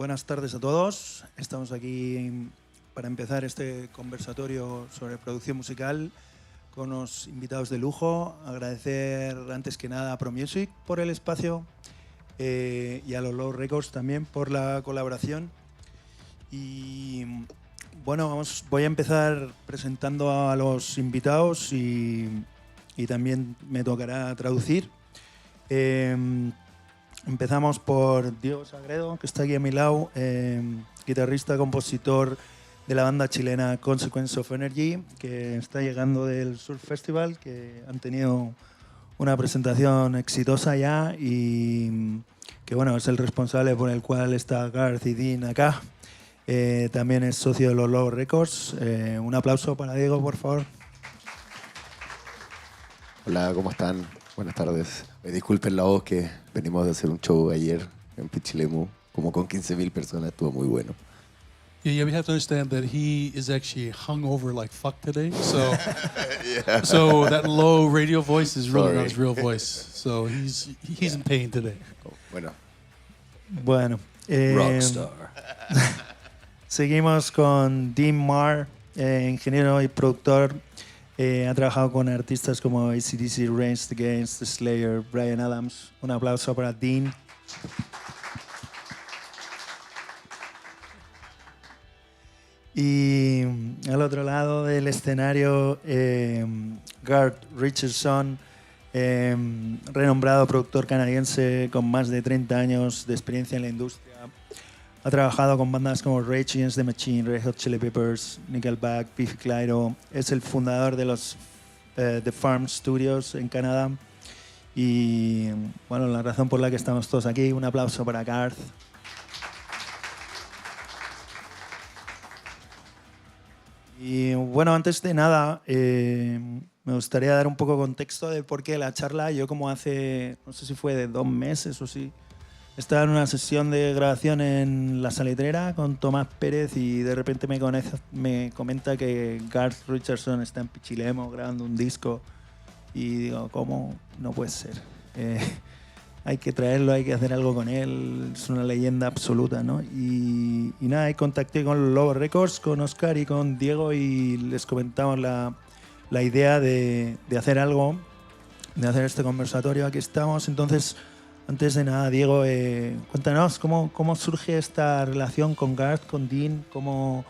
Buenas tardes a todos. Estamos aquí para empezar este conversatorio sobre producción musical con unos invitados de lujo. Agradecer antes que nada a Promusic por el espacio y a Los Lobos Records también por la colaboración. Y bueno, voy a empezar presentando a los invitados y también me tocará traducir. Empezamos por Diego Sagredo, que está aquí a mi lado, guitarrista, compositor de la banda chilena Consequence of Energy, que está llegando del Surf Festival, que han tenido una presentación exitosa ya y que bueno, es el responsable por el cual está Garth y Dean acá. También es socio de Los Lobos Records. Un aplauso para Diego, por favor. Hola, ¿cómo están? Buenas tardes. Disculpen la voz, que venimos de hacer un show ayer en Pichilemu, como con 15,000 personas, estuvo muy bueno. Yeah, we have to understand that he is actually hungover like fuck today. So, yeah. So that low radio voice is really not his real voice. So he's in pain today. Bueno. Rockstar. Seguimos con Dean Maher, ingeniero y productor. Ha trabajado con artistas como AC/DC, Rage Against the Slayer, Bryan Adams. Un aplauso para Dean. Y al otro lado del escenario, Garth Richardson, renombrado productor canadiense con más de 30 años de experiencia en la industria. Ha trabajado con bandas como Rage Against the Machine, Red Hot Chili Peppers, Nickelback, Biffy Clyro. Es el fundador de los The Farm Studios en Canadá. Y bueno, la razón por la que estamos todos aquí, un aplauso para Garth. Y bueno, antes de nada, me gustaría dar un poco de contexto de por qué la charla. Yo como hace, no sé si fue de 2 meses o sí, estaba en una sesión de grabación en La Salitrera con Tomás Pérez y de repente me comenta que Garth Richardson está en Pichilemu grabando un disco y digo, ¿cómo? No puede ser. Hay que traerlo, hay que hacer algo con él, es una leyenda absoluta, ¿no? Y nada, ahí contacté con Los Lobos Records, con Oscar y con Diego y les comentamos la idea de hacer algo, de hacer este conversatorio. Aquí estamos, entonces... Antes de nada, Diego, cuéntanos cómo surge esta relación con Garth, con Dean, cómo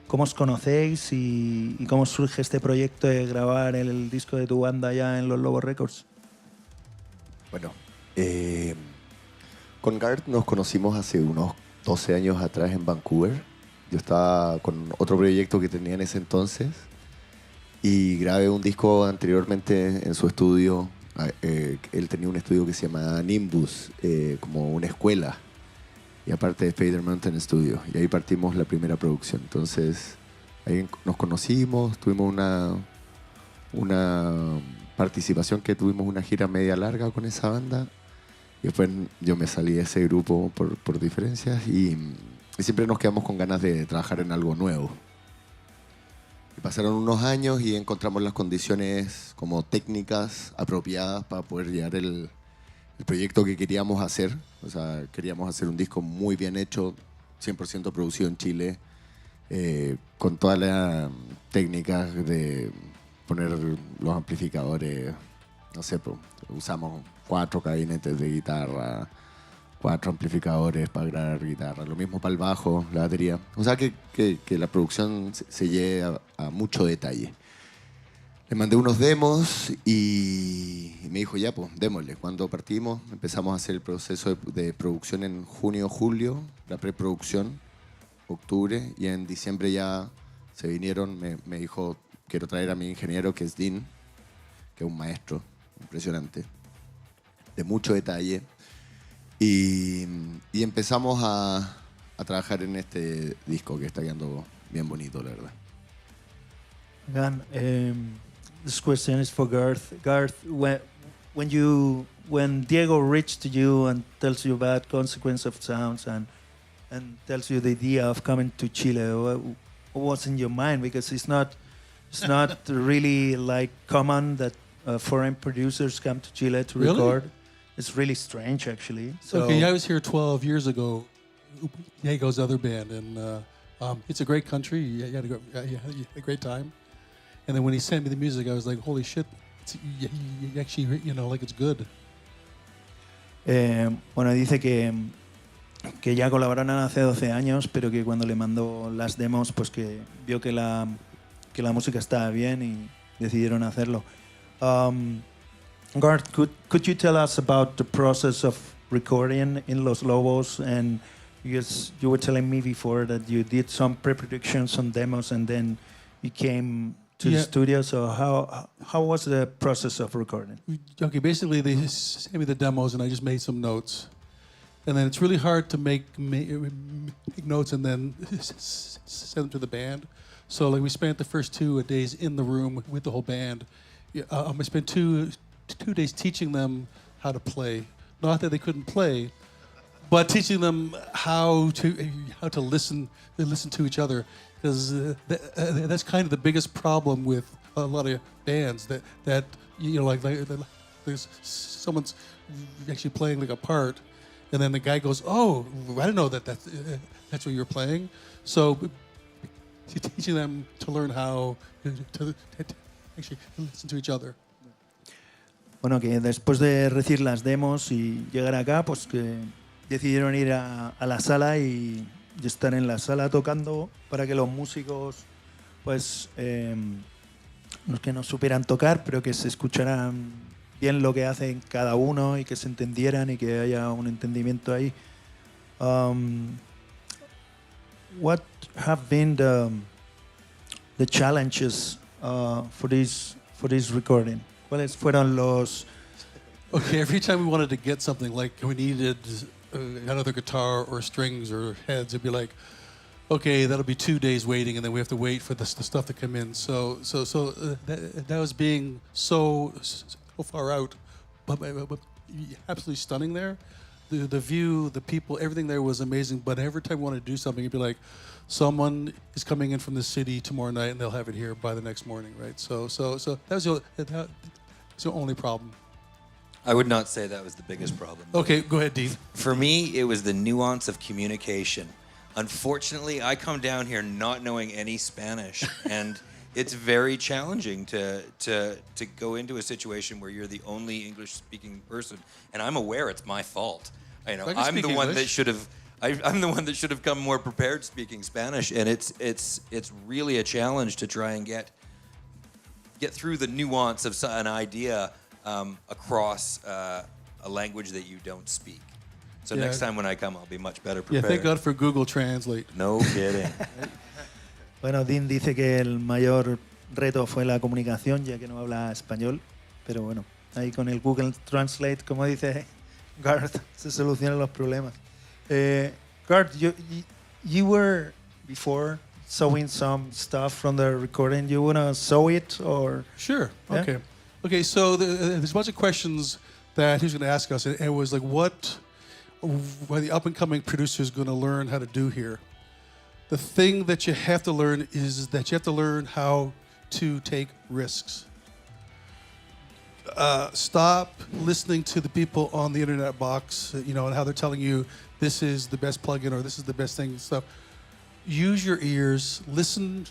os conocéis y cómo surge este proyecto de grabar el disco de tu banda ya en Los Lobos Records. Bueno, con Garth nos conocimos hace unos 12 años atrás en Vancouver. Yo estaba con otro proyecto que tenía en ese entonces y grabé un disco anteriormente en su estudio. Él tenía un estudio que se llama Nimbus, como una escuela, y aparte de Spider Mountain Studio, y ahí partimos la primera producción. Entonces ahí nos conocimos, tuvimos una participación que tuvimos una gira media larga con esa banda, y después yo me salí de ese grupo por diferencias y siempre nos quedamos con ganas de trabajar en algo nuevo. Y pasaron unos años y encontramos las condiciones como técnicas apropiadas para poder llevar el proyecto que queríamos hacer. O sea, queríamos hacer un disco muy bien hecho, 100% producido en Chile, con todas las técnicas de poner los amplificadores. No sé, usamos 4 gabinetes de guitarra, 4 amplificadores para grabar guitarra, lo mismo para el bajo, la batería. O sea que la producción se lleve a mucho detalle. Le mandé unos demos y me dijo, ya pues, démosle. Cuando partimos empezamos a hacer el proceso de producción en junio, julio, la preproducción, octubre, y en diciembre ya se vinieron, me dijo, quiero traer a mi ingeniero que es Dean, que es un maestro impresionante, de mucho detalle. Y empezamos a trabajar en este disco que está quedando bien bonito, la verdad. This question is for Garth. Garth, when Diego reached to you and tells you about Consequence of Sounds and tells you the idea of coming to Chile, what was in your mind? Because it's not really like common that foreign producers come to Chile to record. It's really strange, actually. So, okay, I was here 12 years ago Diego's other band, and it's a great country. You had a great time. And then when he sent me the music, I was like, holy shit, you actually, like it's good. Bueno, dice que ya colaboraron hace 12 años, pero que cuando le mandó las demos, pues que vio que la música estaba bien y decidieron hacerlo. Garth, could you tell us about the process of recording in Los Lobos? And because you were telling me before that you did some pre-production, some demos, and then you came to the studio. So how was the process of recording? Okay, basically they sent me the demos and I just made some notes. And then it's really hard to make notes and then send them to the band. So like we spent the first 2 days in the room with the whole band. I spent two days teaching them how to play. Not that they couldn't play, but teaching them how to listen to each other. Because that's kind of the biggest problem with a lot of bands that like there's someone's actually playing like a part, and then the guy goes, "Oh, I didn't know that's what you're playing." So teaching them to learn how to actually listen to each other. Bueno, que después de recibir las demos y llegar acá, pues que decidieron ir a la sala y estar en la sala tocando para que los músicos, pues, no es que no supieran tocar, pero que se escucharan bien lo que hacen cada uno y que se entendieran y que haya un entendimiento ahí. What have been the challenges for this recording? ¿Cuáles fueron los? Okay, every time we wanted to get something, like we needed another guitar or strings or heads, it'd be like, okay, that'll be 2 days waiting, and then we have to wait for the stuff to come in. So that was being so far out, but absolutely stunning there. The view, the people, everything there was amazing. But every time we wanted to do something, it'd be like, someone is coming in from the city tomorrow night, and they'll have it here by the next morning, right? So that was the only problem. I would not say that was the biggest problem. Okay, go ahead, Dean. For me, it was the nuance of communication. Unfortunately, I come down here not knowing any Spanish, and it's very challenging to go into a situation where you're the only English-speaking person, and I'm aware it's my fault. I'm the one that should have. I'm the one that should have come more prepared speaking Spanish, and it's really a challenge to try and get through the nuance of an idea across a language that you don't speak. So next time when I come, I'll be much better prepared. Yeah, thank God for Google Translate. No kidding. Bueno, Dean dice que el mayor reto fue la comunicación, ya que no habla español, pero bueno, ahí con el Google Translate, como dice Garth, se solucionan los problemas. Garth, you were before showing some stuff from the recording. You want to show it or? Sure. Yeah? Okay. So there's a bunch of questions that he's going to ask us, and it was like, what are the up and coming producers going to learn how to do here? The thing that you have to learn is that you have to learn how to take risks. Stop listening to the people on the internet box, and how they're telling you this is the best plugin or this is the best thing and stuff. Use your ears, listen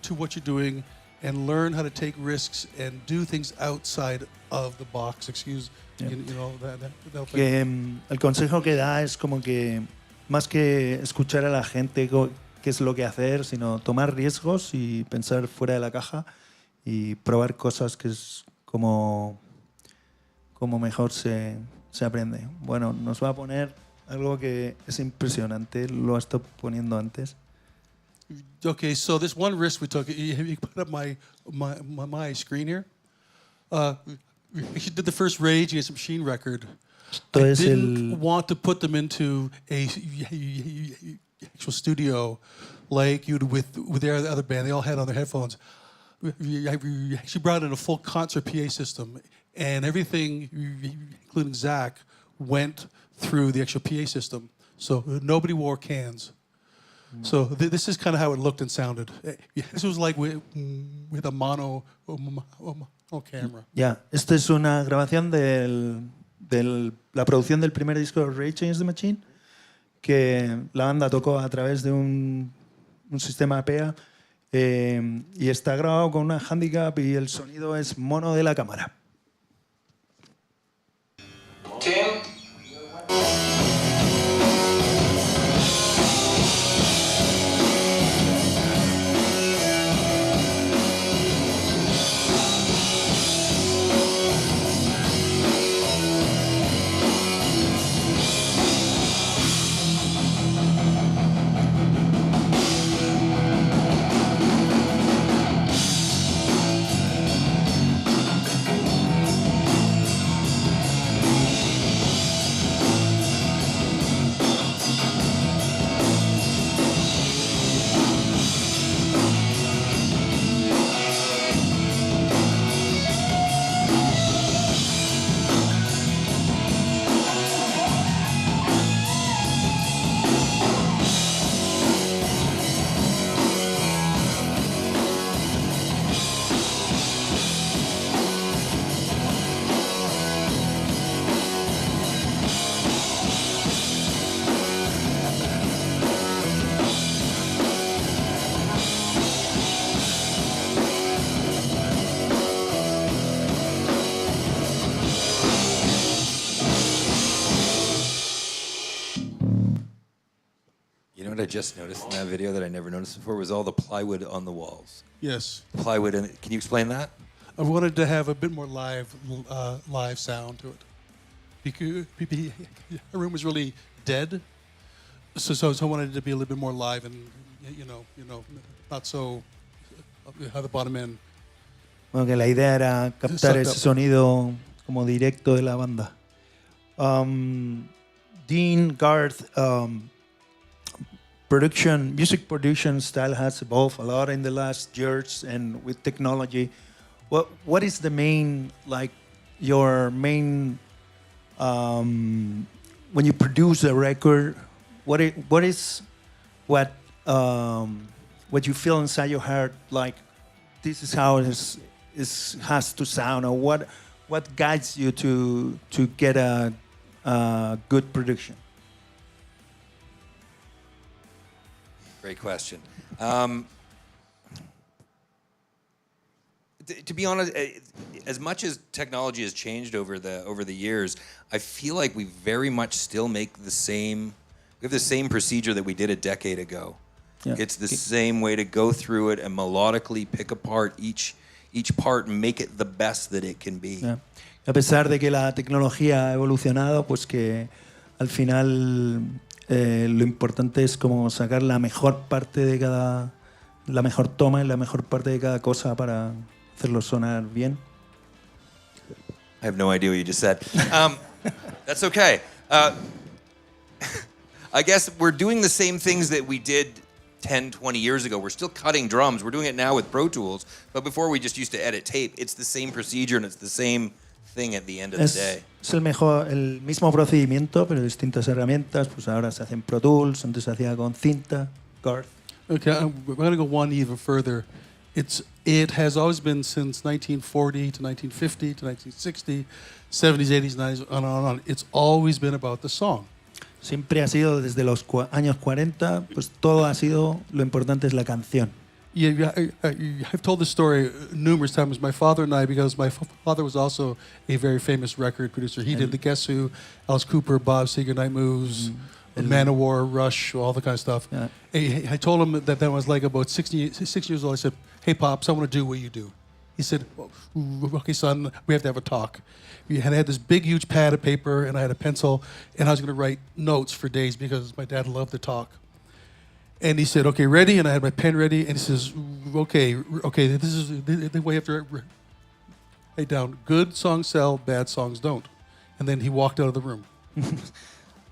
to what you're doing, and learn how to take risks and do things outside of the box. Yeah. That'll Que el consejo que da es como que más que escuchar a la gente qué es lo que hacer, sino tomar riesgos y pensar fuera de la caja y probar cosas, que es como mejor se aprende. Bueno, nos va a poner algo que es impresionante, lo ha estado poniendo antes. Okay, so this one risk we took, you put up my screen here. She did the first Rage Against the Machine record. I didn't want to put them into a actual studio like you'd with their other band. They all had on their headphones. She brought in a full concert PA system, and everything, including Zach, went through the actual PA system. So nobody wore cans. So this is kind of how it looked and sounded. This was like with a mono camera. Ya, esta es una grabación de la producción del primer disco de Rage Against the Machine, que la banda tocó a través de un sistema PEA y está grabado con una handicap y el sonido es mono de la cámara. Tim. What I just noticed in that video that I never noticed before was all the plywood on the walls. Yes. Plywood, and can you explain that? I wanted to have a bit more live sound to it. Because our room was really dead, so I wanted it to be a little bit more live and you know, not so at the bottom end. Bueno, que la idea era captar ese sonido como directo de la banda. Dean, Garth, music production style has evolved a lot in the last years, and with technology, what is the main, like, your main when you produce a record? What you feel inside your heart, like this is how it has to sound, or what guides you to get a good production? Great question. To be honest, as much as technology has changed over the years, I feel like we very much still make the same. We have the same procedure that we did a decade ago. Yeah. It's the same way to go through it and melodically pick apart each part and make it the best that it can be. Yeah. A pesar de que la tecnología ha evolucionado, pues que al final lo importante es como sacar la mejor parte de la mejor toma y la mejor parte de cada cosa para hacerlo sonar bien. I have no idea what you just said. That's okay. I guess we're doing the same things that we did 10, 20 years ago. We're still cutting drums. We're doing it now with Pro Tools. But before we just used to edit tape. It's the same procedure and it's the same thing at the end of the day. Es el mismo procedimiento, pero distintas herramientas. Pues ahora se hace en Pro Tools, antes se hacía con cinta, Garth. Okay, we're going to go one even further. It has always been since 1940 to 1950 to 1960, 70s, 80s, 90s, on and on. It's always been about the song. Siempre ha sido desde los años 40, pues todo ha sido, lo importante es la canción. Yeah, I've told this story numerous times. My father and I, because my father was also a very famous record producer. He did the Guess Who, Alice Cooper, Bob Seger, Night Moves, Manowar, Rush, all the kind of stuff. Yeah. I told him that when I was like about 6 years old, I said, "Hey, Pops, I want to do what you do." He said, "Okay, son, we have to have a talk." I had this big, huge pad of paper, and I had a pencil, and I was going to write notes for days because my dad loved to talk. And he said, "Okay, ready?" And I had my pen ready, and he says, okay, this is the way you have to write down. Good songs sell, bad songs don't. And then he walked out of the room.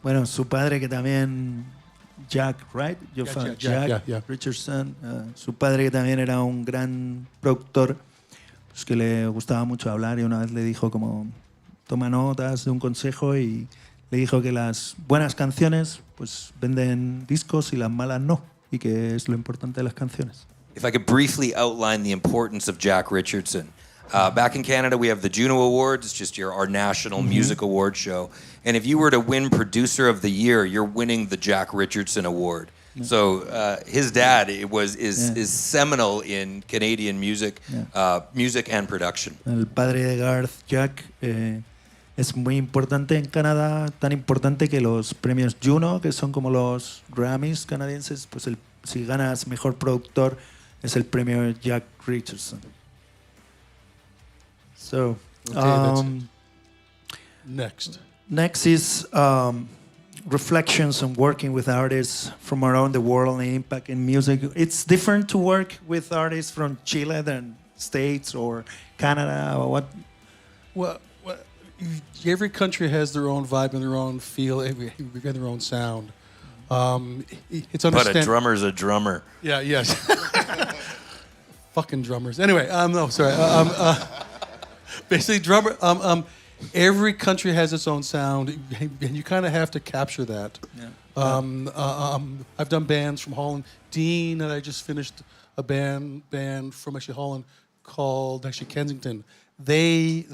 Bueno, su padre que también, Jack, right? Jack yeah. Richardson, su padre que también era un gran productor, pues que le gustaba mucho hablar y una vez le dijo como, toma notas de un consejo y le dijo que las buenas canciones pues venden discos y las malas no, y que es lo importante de las canciones. If I could briefly outline the importance of Jack Richardson, Back in Canada, we have the Juno Awards. It's just our national music award show. And if you were to win Producer of the Year, you're winning the Jack Richardson Award. So his dad is seminal in Canadian music, music and production. El padre de Garth, Jack, es muy importante en Canadá, tan importante que los premios Juno, que son como los Grammys canadienses, pues si ganas mejor productor es el premio Jack Richardson. So, Next is reflections on working with artists from around the world and impact in music. It's different to work with artists from Chile than States or Canada or what? Well, every country has their own vibe and their own feel, and their own sound. It's But a drummer's a drummer. Yeah, yes. Fucking drummers. Anyway, no, sorry. Basically, drummer. Every country has its own sound, and you kind of have to capture that. Yeah. I've done bands from Holland. Dean and I just finished a band from actually Holland called actually Kensington. They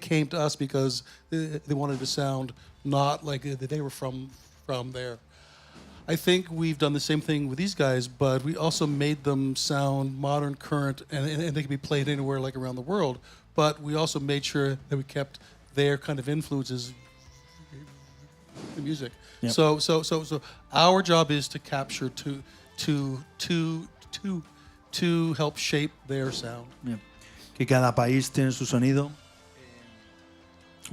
came to us because they wanted to sound not like they were from there. I think we've done the same thing with these guys, but we also made them sound modern, current, and they can be played anywhere like around the world. But we also made sure that we kept their kind of influences in music. Yep. So our job is to capture to help shape their sound. Yep. Que cada país tiene su sonido,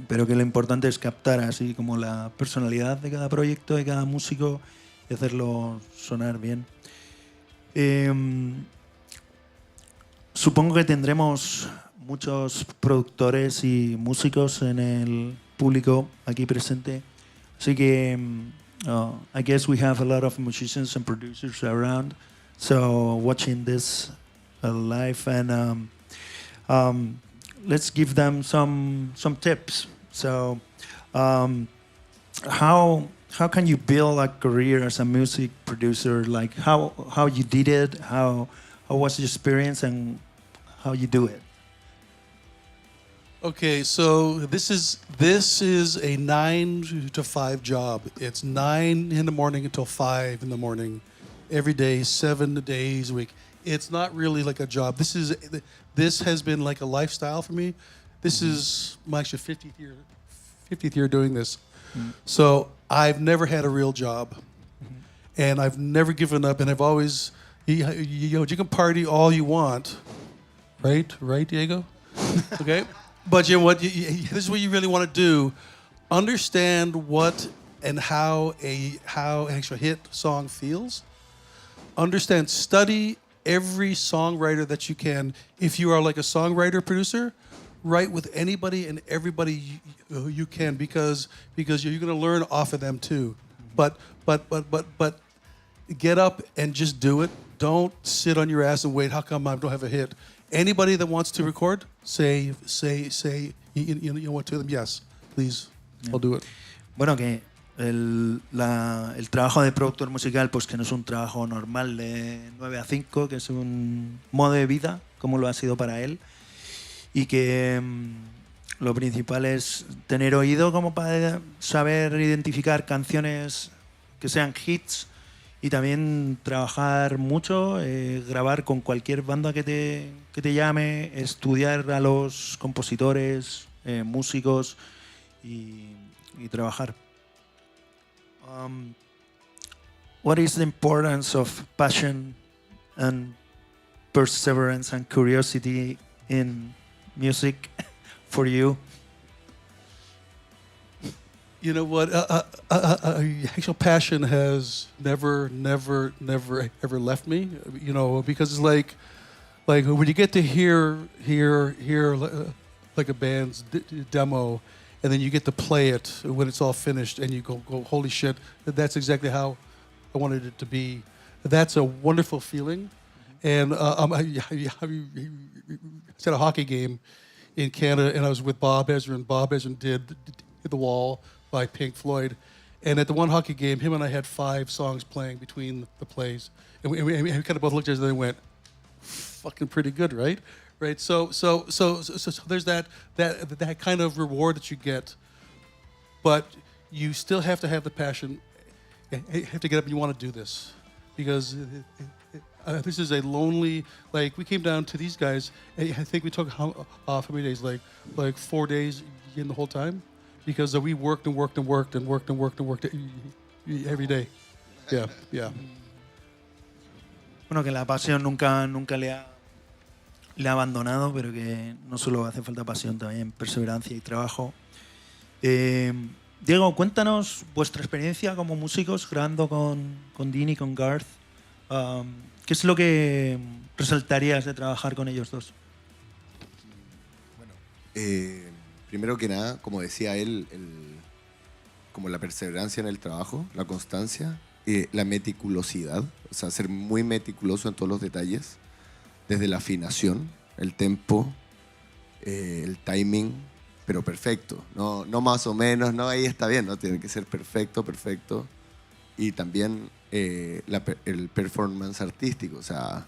pero que lo importante es captar así como la personalidad de cada proyecto, de cada músico y hacerlo sonar bien. Supongo que tendremos muchos productores y músicos en el público aquí presente. Así que I guess we have a lot of musicians and producers around. So watching this live and let's give them some tips. So how can you build a career as a music producer? Like how you did it? How was your experience and how you do it? Okay, so this is a 9 to 5 job. It's 9 in the morning until 5 in the morning, every day, 7 days a week. It's not really like a job. This has been like a lifestyle for me. This is my actually 50th year doing this. So I've never had a real job, and I've never given up. And I've always, you can party all you want, right, Diego? Okay. But you know what? This is what you really want to do. Understand what and how an actual hit song feels. Understand, study every songwriter that you can. If you are like a songwriter producer, write with anybody and everybody you can because you're going to learn off of them too. But get up and just do it. Don't sit on your ass and wait. How come I don't have a hit? Anybody that wants to record, say, you know what to them? Yes, please, I'll do it. Bueno, que el trabajo de productor musical, pues que no es un trabajo normal de 9 a 5, que es un modo de vida, como lo ha sido para él, y que lo principal es tener oído como para saber identificar canciones que sean hits y también trabajar mucho, grabar con cualquier banda que te llame, estudiar a los compositores, músicos y trabajar. What is the importance of passion and perseverance and curiosity in music for you? You know what? Actual passion has never ever left me. You know, because it's like when you get to hear like a band's demo, and then you get to play it when it's all finished, and you go holy shit! That's exactly how I wanted it to be. That's a wonderful feeling. And I was at a hockey game in Canada, and I was with Bob Ezrin, and Bob Ezrin did The Wall by Pink Floyd. And at the one hockey game, him and I had 5 songs playing between the plays. And we kind of both looked at each other and went, fucking pretty good, right? right? So there's that kind of reward that you get, but you still have to have the passion. You have to get up and you want to do this, because this is a lonely. Like, we came down to these guys. I think we took how many days? Like 4 days in the whole time, because we worked and worked and worked and worked and worked and worked every day. Yeah, yeah. Bueno, que la pasión nunca le ha abandonado, pero que no solo hace falta pasión, también perseverancia y trabajo. Diego, cuéntanos vuestra experiencia como músicos grabando con Dean y con Garth. ¿Qué es lo que resaltarías de trabajar con ellos dos? Bueno, primero que nada, como decía él, como la perseverancia en el trabajo, la constancia, la meticulosidad, o sea, ser muy meticuloso en todos los detalles, desde la afinación, el tempo, el timing, pero perfecto, no más o menos, no, ahí está bien, no tiene que ser perfecto, perfecto. Y también el performance artístico, o sea,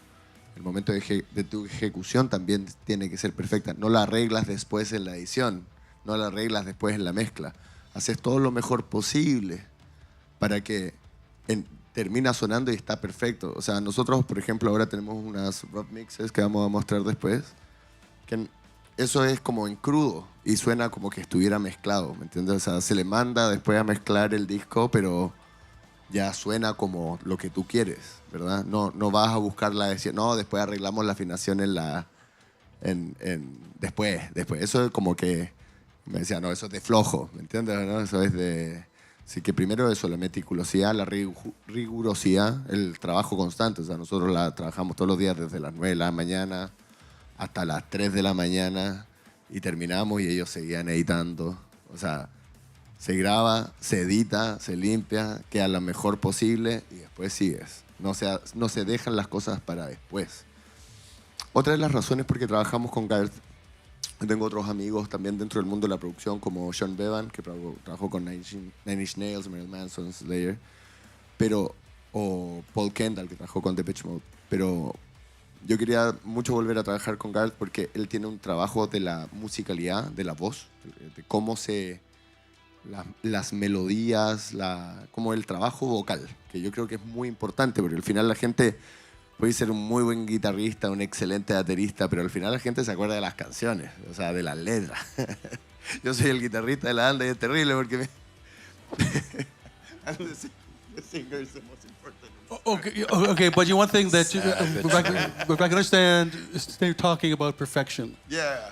el momento de tu ejecución también tiene que ser perfecta. No la arreglas después en la edición, no la arreglas después en la mezcla. Haces todo lo mejor posible para que termina sonando y está perfecto. O sea, nosotros, por ejemplo, ahora tenemos unas rough mixes que vamos a mostrar después, que eso es como en crudo y suena como que estuviera mezclado, ¿me entiendes? O sea, se le manda después a mezclar el disco, pero ya suena como lo que tú quieres, ¿verdad? No vas a buscarla, decir, no, después arreglamos la afinación después. Eso es como que me decía, no, eso es de flojo, ¿me entiendes? ¿No? Eso es de... Así que primero eso, la meticulosidad, la rigurosidad, el trabajo constante. O sea, nosotros la trabajamos todos los días desde las 9 de la mañana hasta las 3 de la mañana y terminamos y ellos seguían editando. O sea, se graba, se edita, se limpia, queda lo mejor posible y después sigues. No se dejan las cosas para después. Otra de las razones por qué trabajamos con Garth, tengo otros amigos también dentro del mundo de la producción, como Sean Bevan, que trabajó con Nine Inch Nails, Marilyn Manson, Slayer, o Paul Kendall, que trabajó con Depeche Mode. Pero yo quería mucho volver a trabajar con Garth porque él tiene un trabajo de la musicalidad, de la voz, de cómo las melodías, como el trabajo vocal, que yo creo que es muy importante, porque al final la gente puede ser un muy buen guitarrista, un excelente baterista, pero al final la gente se acuerda de las canciones, o sea, de las letras. Yo soy el guitarrista de la banda y es terrible porque the singer is the most important. Okay, but one thing that if I can understand, they're talking about perfection. Yeah.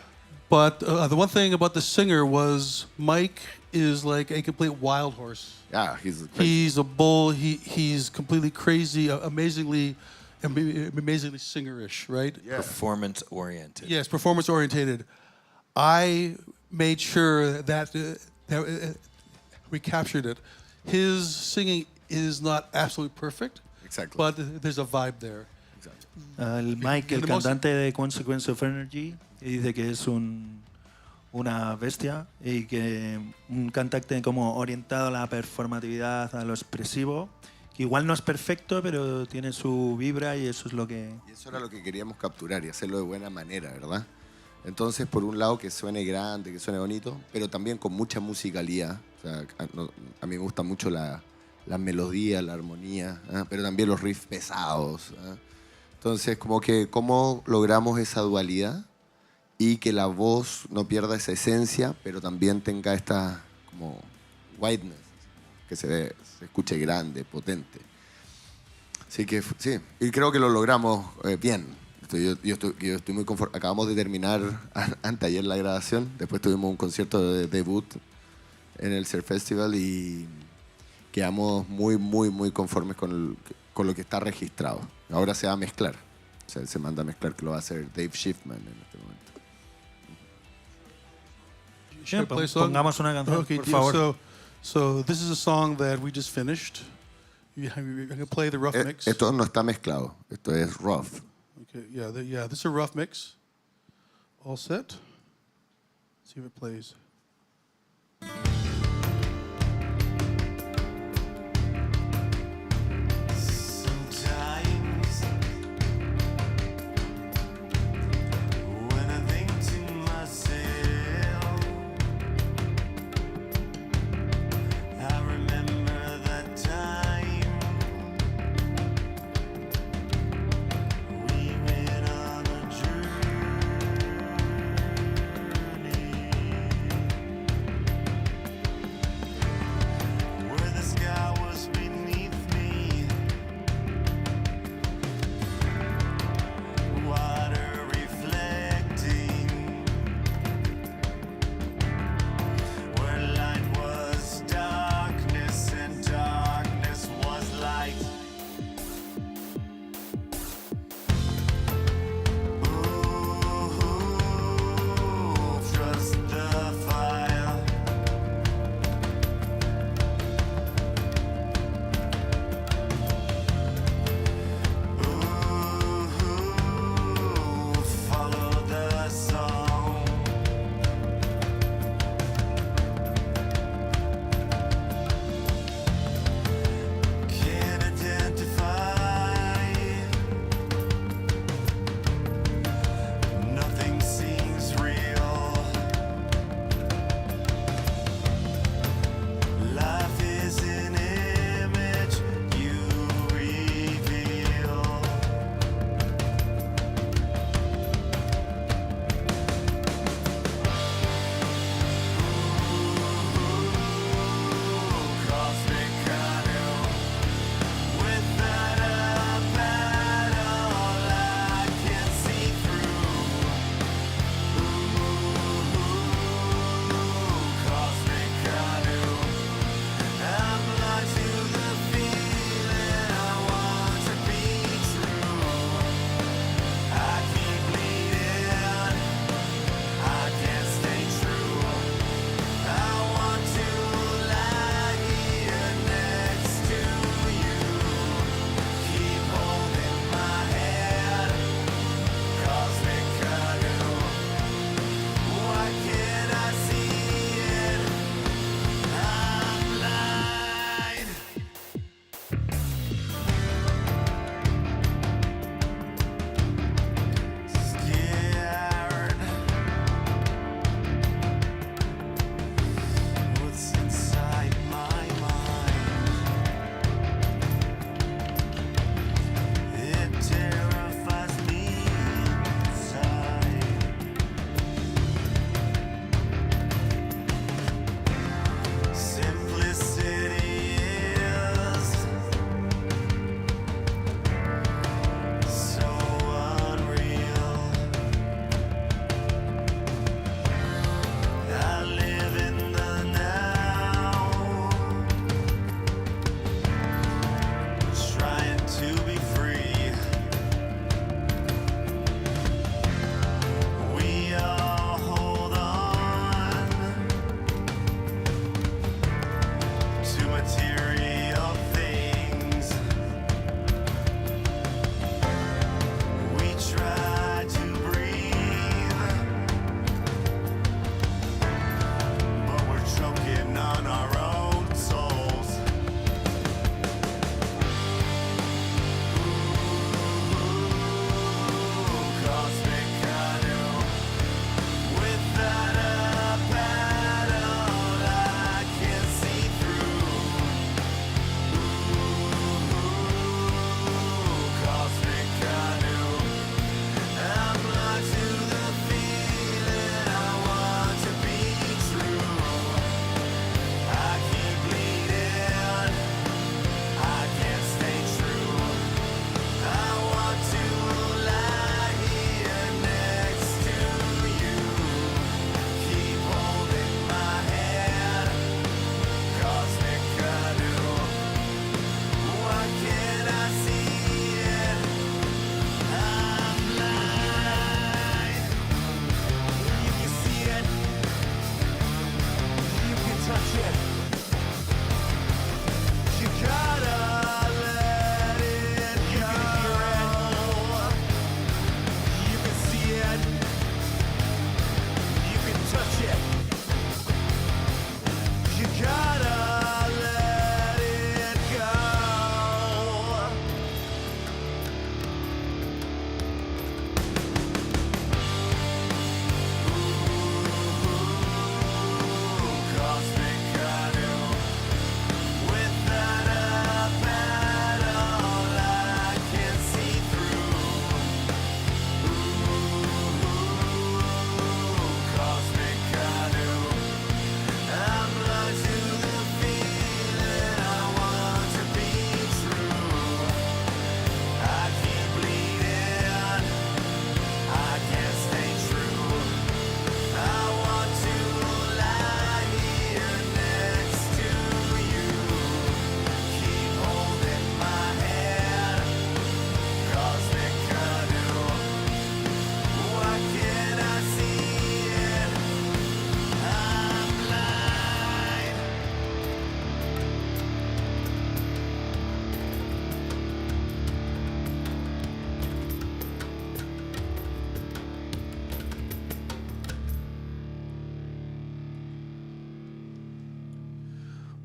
But the one thing about the singer was Mike is like a complete wild horse. Yeah, He's a bull. He's completely crazy, amazingly singerish, right? Yeah. Performance oriented. Yes, performance orientated. I made sure that we captured it. His singing is not absolutely perfect, Exactly. but there's a vibe there. Exactly. El Mike, el cantante de Consequence of Energy, dice que es una bestia y que un cantante como orientado a la performatividad, a lo expresivo, que igual no es perfecto, pero tiene su vibra y eso es lo que... Y eso era lo que queríamos capturar y hacerlo de buena manera, ¿verdad? Entonces, por un lado, que suene grande, que suene bonito, pero también con mucha musicalidad. O sea, a mí me gusta mucho la melodía, la armonía, ¿eh? Pero también los riffs pesados, ¿eh? Entonces, como que cómo logramos esa dualidad y que la voz no pierda esa esencia, pero también tenga esta como whiteness, que se escuche grande, potente. Así que sí, y creo que lo logramos bien. Yo estoy muy conforme. Acabamos de terminar anteayer la grabación, después tuvimos un concierto de debut en el Surf Festival y quedamos muy, muy, muy conformes con lo que está registrado. Ahora se va a mezclar, o sea, se manda a mezclar, que lo va a hacer Dave Schiffman en este momento. Should I play a song? Pongamos una canción, Okay, por favor. So this is a song that we just finished. You're going to play the rough mix. Esto no está mezclado, esto es rough. Okay, yeah, this is a rough mix. All set. See if it plays. Sometimes when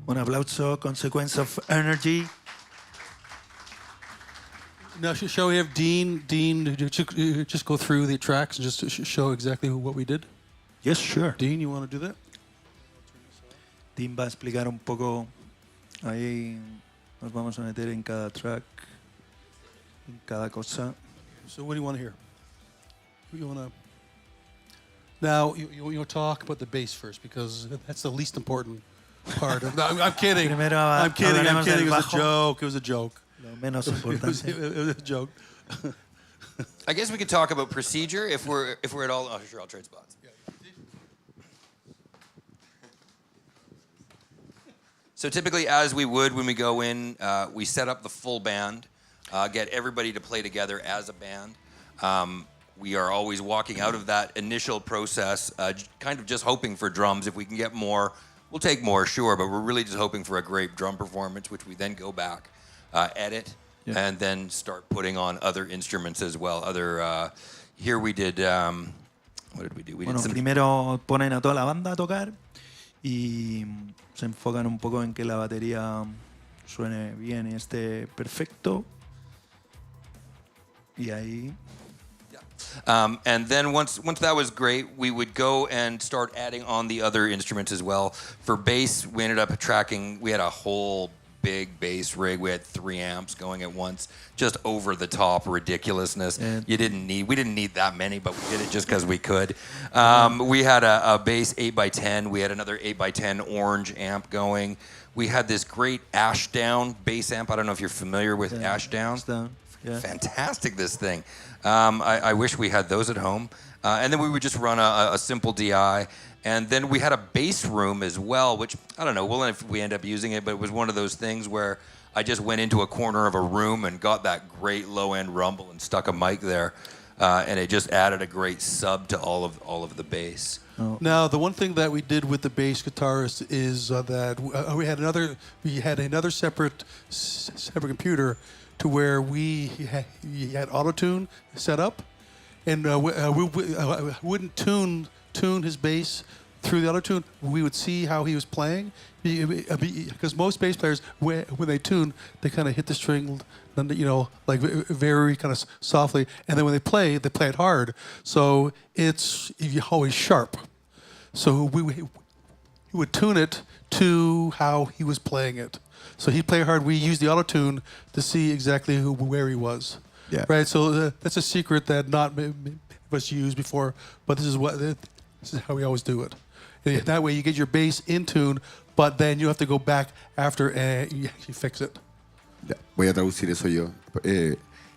Un aplauso, Consequence of Energy. Now, shall we have Dean just go through the tracks and just show exactly what we did? Yes, sure. Dean, you want to do that? Dean va a explicar un poco. Ahí nos vamos a meter en cada track, en cada cosa. So what do you want to hear? You want to... Now, you want to talk about the bass first, because that's the least important part. No, I'm kidding. Primero I'm kidding. hablaremos del It was a bajo. joke. It was a joke. Lo menos It was, importante. it was a joke. I guess we could talk about procedure if we're at all. Oh, sure, I'll trade spots. So typically, as we would when we go in, we set up the full band, get everybody to play together as a band. We are always walking out of that initial process, kind of just hoping for drums. If we can get more, we'll take more, sure, but we're really just hoping for a great drum performance, which we then go back, edit, and then start putting on other instruments as well. Here we did, what did we do? Bueno, primero ponen a toda la banda a tocar y se enfocan un poco en que la batería suene bien y esté perfecto. Y ahí... And then once that was great, we would go and start adding on the other instruments as well. For bass, we ended up tracking, we had a whole big bass rig. We had 3 amps going at once, just over the top ridiculousness. We didn't need that many, but we did it just because we could. We had a bass 8x10. We had another 8x10 orange amp going. We had this great Ashdown bass amp. I don't know if you're familiar with Ashdown. Yeah. Fantastic, this thing. I wish we had those at home. And then we would just run a simple DI. And then we had a bass room as well, which, I don't know, if we end up using it, but it was one of those things where I just went into a corner of a room and got that great low-end rumble and stuck a mic there. And it just added a great sub to all of the bass. Oh. Now, the one thing that we did with the bass guitarist is that we had another separate computer to where we had auto-tune set up, and we wouldn't tune his bass through the auto-tune. We would see how he was playing, because most bass players, when they tune, they kind of hit the string, like very kind of softly, and then when they play it hard. So it's always sharp. So we would tune it to how he was playing it. So he'd play hard. We used the auto-tune to see exactly where he was. Yeah. Right. So that's a secret that not many of us used before, but this is how we always do it. And that way you get your bass in tune, but then you have to go back after and you fix it. Ya, voy a traducir eso yo.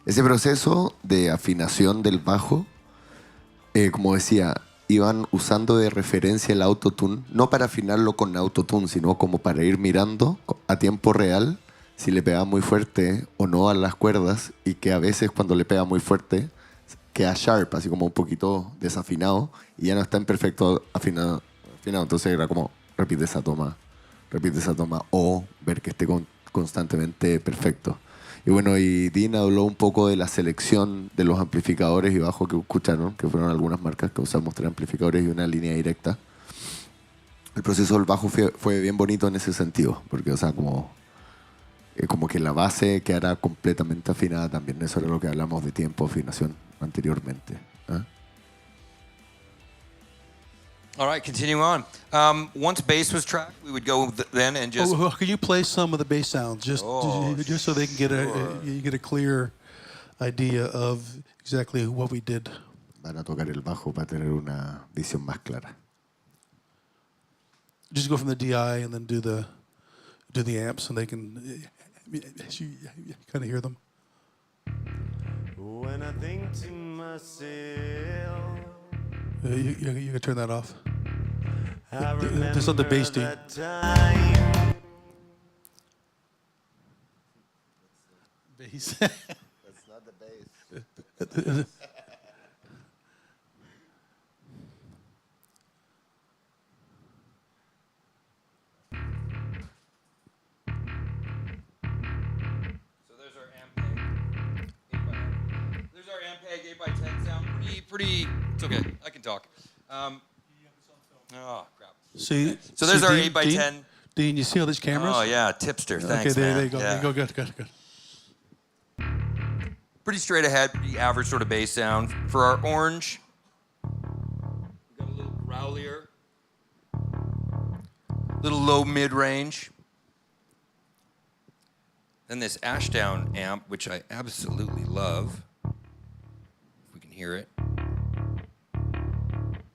Ese proceso de afinación del bajo, como decía, iban usando de referencia el autotune, no para afinarlo con autotune, sino como para ir mirando a tiempo real si le pegaba muy fuerte o no a las cuerdas, y que a veces cuando le pega muy fuerte queda sharp, así como un poquito desafinado, y ya no está en perfecto afinado. Entonces era como repite esa toma, o ver que esté constantemente perfecto. Y bueno, y Dean habló un poco de la selección de los amplificadores y bajos que escucharon, que fueron algunas marcas que usamos 3 amplificadores y una línea directa. El proceso del bajo fue bien bonito en ese sentido, porque, o sea, como que la base quedara completamente afinada también. Eso era lo que hablamos de tiempo, afinación anteriormente. ¿Eh? All right, continuing on. Once bass was tracked, we would go then and just... Oh, can you play some of the bass sounds just so they can get you get a clear idea of exactly what we did? Van a tocar el bajo para tener una visión más clara. Just go from the DI and then do the amps, and they can you kind of hear them. When I think to myself, You can turn that off. I There's not the bass, remember Dean. that time. Bass. That's not the bass. So there's our Ampeg 8x10. There's our Ampeg 8x10 sound. Pretty. It's okay. I can talk. Oh crap. See. So there's our Dean, 8x10. Dean, you see all these cameras? Oh yeah, tipster. Thanks, okay, there man. you go. Yeah. There you go. Good, good, good. Pretty straight ahead, pretty average sort of bass sound. For our orange, we got a little growlier, little low mid range. Then this Ashdown amp, which I absolutely love. If we can hear it.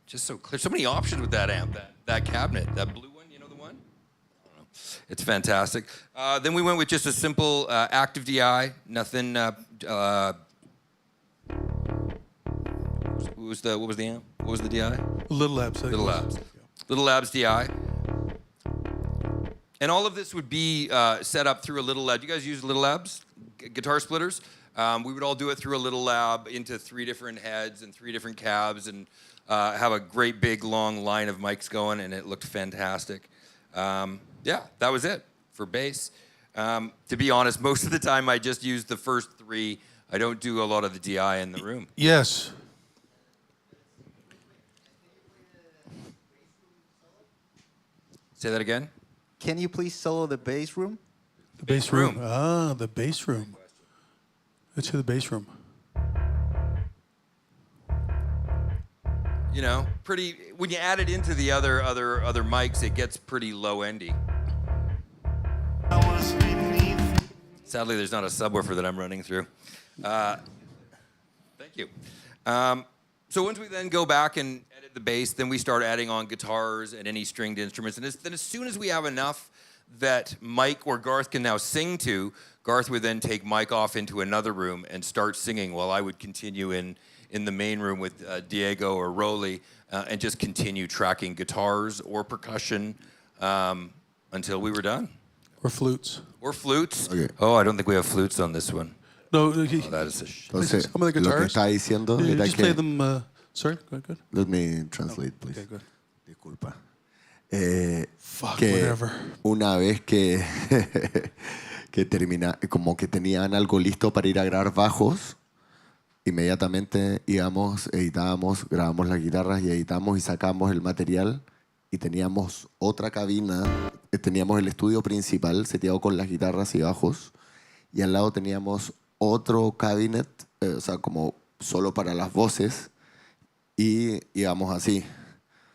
Just so clear. So many options with that amp, that cabinet, that blue one, you know the one? I don't know. It's fantastic. Then we went with just a simple active DI, nothing. What was the amp? What was the DI? Little Labs. Little Labs. Little Labs DI. And all of this would be set up through a Little Lab. Do you guys use Little Labs? Guitar splitters? We would all do it through a Little Lab into 3 different heads and 3 different cabs and have a great big long line of mics going, and it looked fantastic. Yeah, that was it for bass. To be honest, most of the time I just use the first 3. I don't do a lot of the DI in the room. Yes. Say that again? Can you please solo the bass room? The bass room. Ah, the bass room. Let's hear the bass room. You know, pretty. When you add it into the other mics, it gets pretty low endy. I was beneath. Sadly, there's not a subwoofer that I'm running through. Thank you. So once we then go back and edit the bass, then we start adding on guitars and any stringed instruments. And then as soon as we have enough that Mike or Garth can now sing to, Garth would then take Mike off into another room and start singing while I would continue in the main room with Diego or Rolly and just continue tracking guitars or percussion until we were done. Or flutes. Or flutes. Okay. Oh, I don't think we have flutes on this one. No, Oh, that is a Entonces, some of the lo que guitars. está diciendo You era just play que... them. Sorry, go ahead. Let me translate, please. Okay, good. Disculpa. Fuck, Que whatever. una vez que, que termina, como que tenían algo listo para ir a grabar bajos, inmediatamente íbamos, editábamos, grabamos las guitarras y editamos y sacamos el material y teníamos otra cabina, teníamos el estudio principal seteado con las guitarras y bajos y al lado teníamos otro cabinet, o sea, como solo para las voces y íbamos así.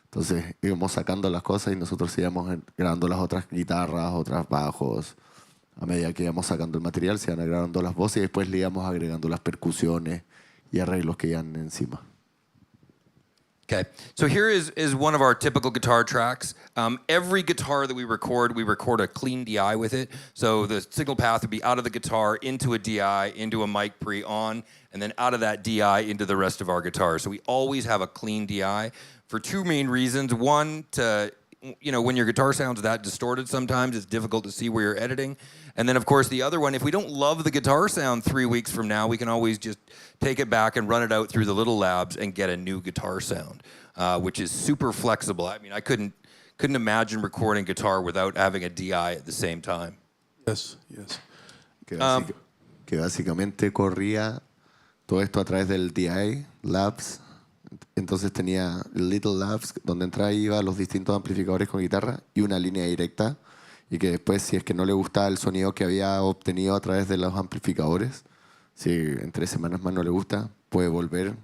Entonces íbamos sacando las cosas y nosotros íbamos grabando las otras guitarras, otros bajos. A medida que íbamos sacando el material, se iban grabando las voces y después le íbamos agregando las percusiones y arreglos que iban encima. Okay, so here is one of our typical guitar tracks. Every guitar that we record a clean DI with it. So the signal path would be out of the guitar into a DI, into a mic pre-on, and then out of that DI into the rest of our guitars. So we always have a clean DI for 2 main reasons. One, to, you know, when your guitar sounds that distorted sometimes, it's difficult to see where you're editing. And then, of course, the other one, if we don't love the guitar sound 3 weeks from now, we can always just take it back and run it out through the Little Labs and get a new guitar sound, which is super flexible. I mean, I couldn't imagine recording guitar without having a DI at the same time. Yes, yes. Que básicamente corría todo esto a través del DI Labs. Entonces tenía Little Labs donde entraba y iba los distintos amplificadores con guitarra y una línea directa y que después, si es que no le gustaba el sonido que había obtenido a través de los amplificadores, si en 3 semanas más no le gusta, puede volver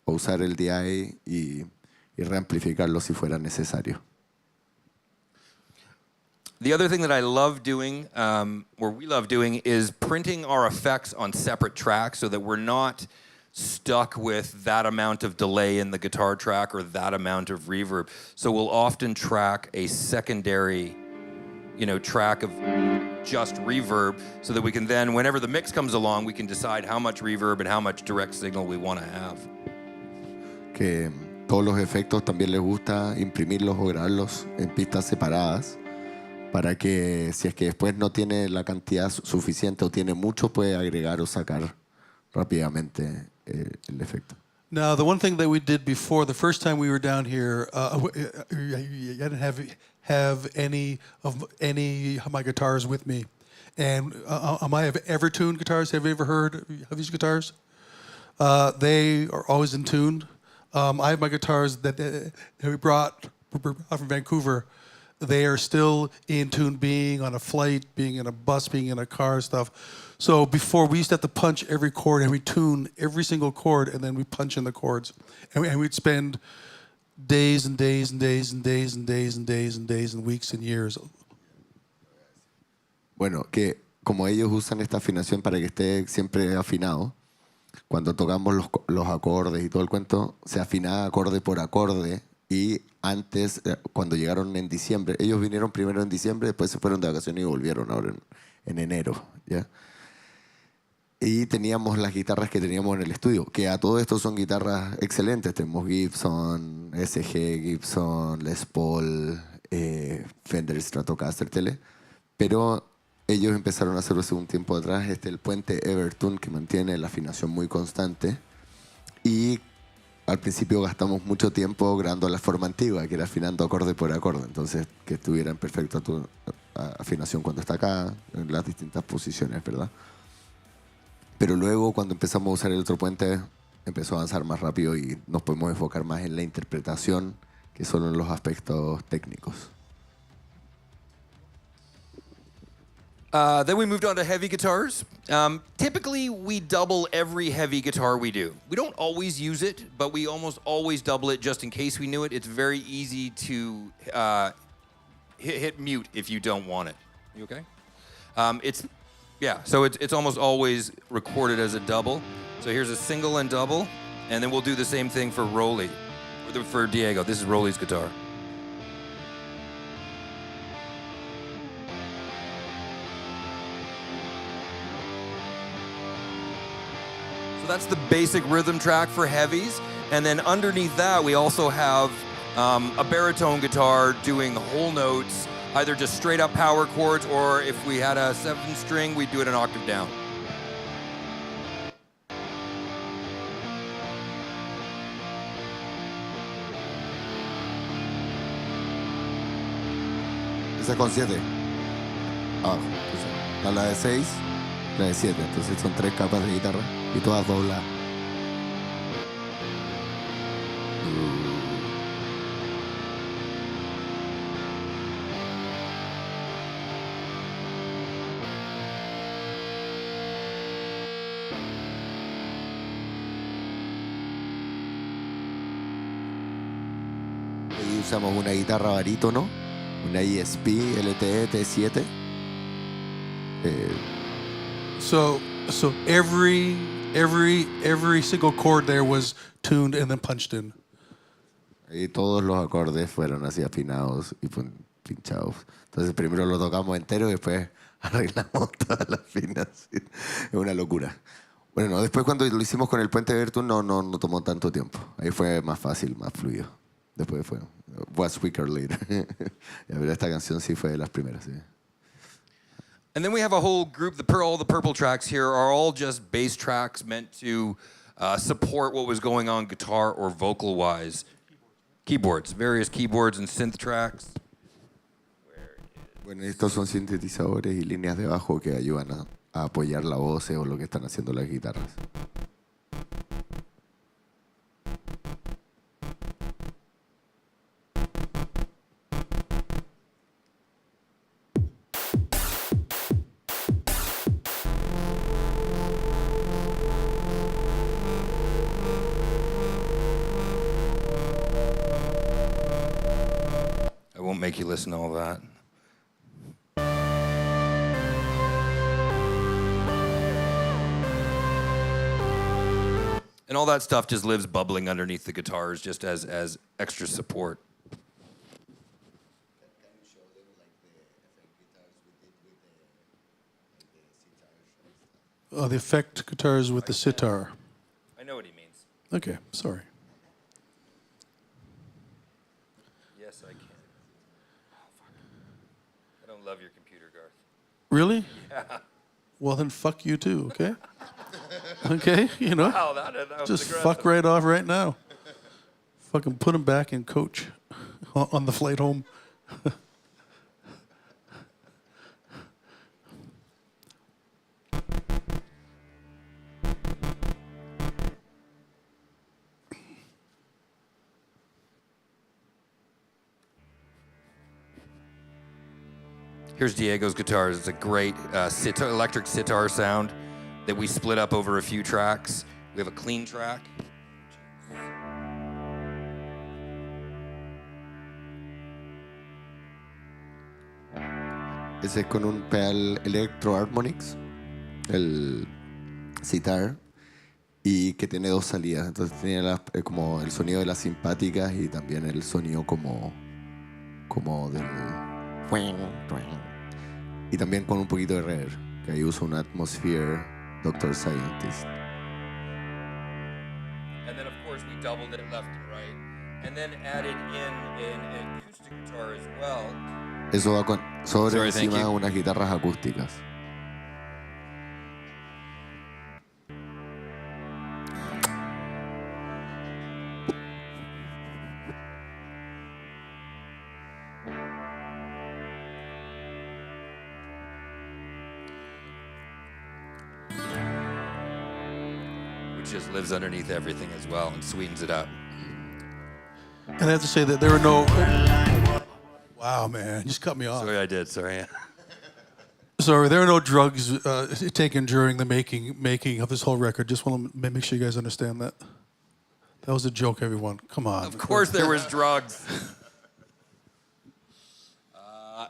a usar el DI y reamplificarlo si fuera necesario. The other thing that I love doing, or we love doing, is printing our effects on separate tracks so that we're not stuck with that amount of delay in the guitar track or that amount of reverb. So we'll often track a secondary, you know, track of just reverb so that we can then, whenever the mix comes along, we can decide how much reverb and how much direct signal we want to have. Que todos los efectos también les gusta imprimirlos o grabarlos en pistas separadas para que si es que después no tiene la cantidad suficiente o tiene mucho, puede agregar o sacar rápidamente el efecto. Now, the one thing that we did before, the first time we were down here, I didn't have any of my guitars with me. And I have Evertune guitars. Have you ever heard of these guitars? They are always in tune. I have my guitars that we brought from Vancouver. they are still in tune, being on a flight, being in a bus, being in a car, stuff. So before, we used to have to punch every chord and we tune every single chord, and then we punch in the chords. And we'd spend days and days and days and days and days and days and days and weeks and years. Bueno, que como ellos usan esta afinación para que esté siempre afinado, cuando tocamos los acordes y todo el cuento, se afinaba acorde por acorde. Y antes, cuando llegaron en diciembre, ellos vinieron primero en diciembre, después se fueron de vacaciones y volvieron ahora en enero, ¿ya? Y teníamos las guitarras que teníamos en el estudio, que a todo esto son guitarras excelentes. Tenemos Gibson, SG, Gibson, Les Paul, Fender Stratocaster, Tele. Pero ellos empezaron a hacerlo hace un tiempo atrás, el puente Everton, que mantiene la afinación muy constante. Y al principio gastamos mucho tiempo grabando la forma antigua, que era afinando acorde por acorde. Entonces, que estuviera en perfecta afinación cuando está acá, en las distintas posiciones, ¿verdad? Pero luego, cuando empezamos a usar el otro puente, empezó a avanzar más rápido y nos podemos enfocar más en la interpretación que solo en los aspectos técnicos. Then we moved on to heavy guitars. Typically, we double every heavy guitar we do. We don't always use it, but we almost always double it just in case we knew it. It's very easy to hit mute if you don't want it. You okay? So it's almost always recorded as a double. So here's a single and double, and then we'll do the same thing for Rolly, for Diego. This is Rolly's guitar. That's the basic rhythm track for heavies. And then underneath that, we also have a baritone guitar doing whole notes, either just straight up power chords, or if we had a 7-string, we'd do it an octave down. Esa con 7. Abajo. Está la de 6, la de 7. Entonces son 3 capas de guitarra y todas dobladas. Ahí usamos una guitarra barítono, una ESP LTE T7. So every single chord there was tuned and then punched in. Y todos los acordes fueron así afinados y pinchados. Entonces primero lo tocamos entero y después arreglamos toda la afinación. Es una locura. Bueno, después cuando lo hicimos con el puente Everton no tomó tanto tiempo. Ahí fue más fácil, más fluido. Después fue Was Weaker Later. La verdad, esta canción sí fue de las primeras. Sí. And then we have a whole group, all the purple tracks here are all just bass tracks meant to support what was going on guitar or vocal-wise. Keyboards, various keyboards and synth tracks. Bueno, estos son sintetizadores y líneas de bajo que ayudan a apoyar la voz o lo que están haciendo las guitarras. I won't make you listen to all that. And all that stuff just lives bubbling underneath the guitars just as extra support. The effect guitars with the sitar. I know what he means. Okay, sorry. Yes, I can. Oh, fuck. I don't love your computer, Garth. Really? Yeah. Well, then fuck you too, okay? Okay, you know? Wow, that was Just aggressive. fuck right off right now. Fucking put him back in coach on the flight home. Here's Diego's guitars. It's a great electric sitar sound that we split up over a few tracks. We have a clean track. Ese es con un pedal Electro Harmonix, el sitar, y que tiene dos salidas. Entonces tiene como el sonido de las simpáticas y también el sonido como del... Y también con un poquito de reverb, que ahí uso un Atmosphere Doctor Scientist. And then of course we doubled it left and right. And then added in an acoustic guitar as well. Eso va sobre Sorry, thank encima you. unas guitarras acústicas. Which just lives underneath everything as well and sweetens it up. And I have to say that there were no... Wow, man, you just cut me off. Sorry, I did. Sorry. Sorry, there were no drugs taken during the making of this whole record. Just want to make sure you guys understand that. That was a joke, everyone. Come on. Of course there was drugs.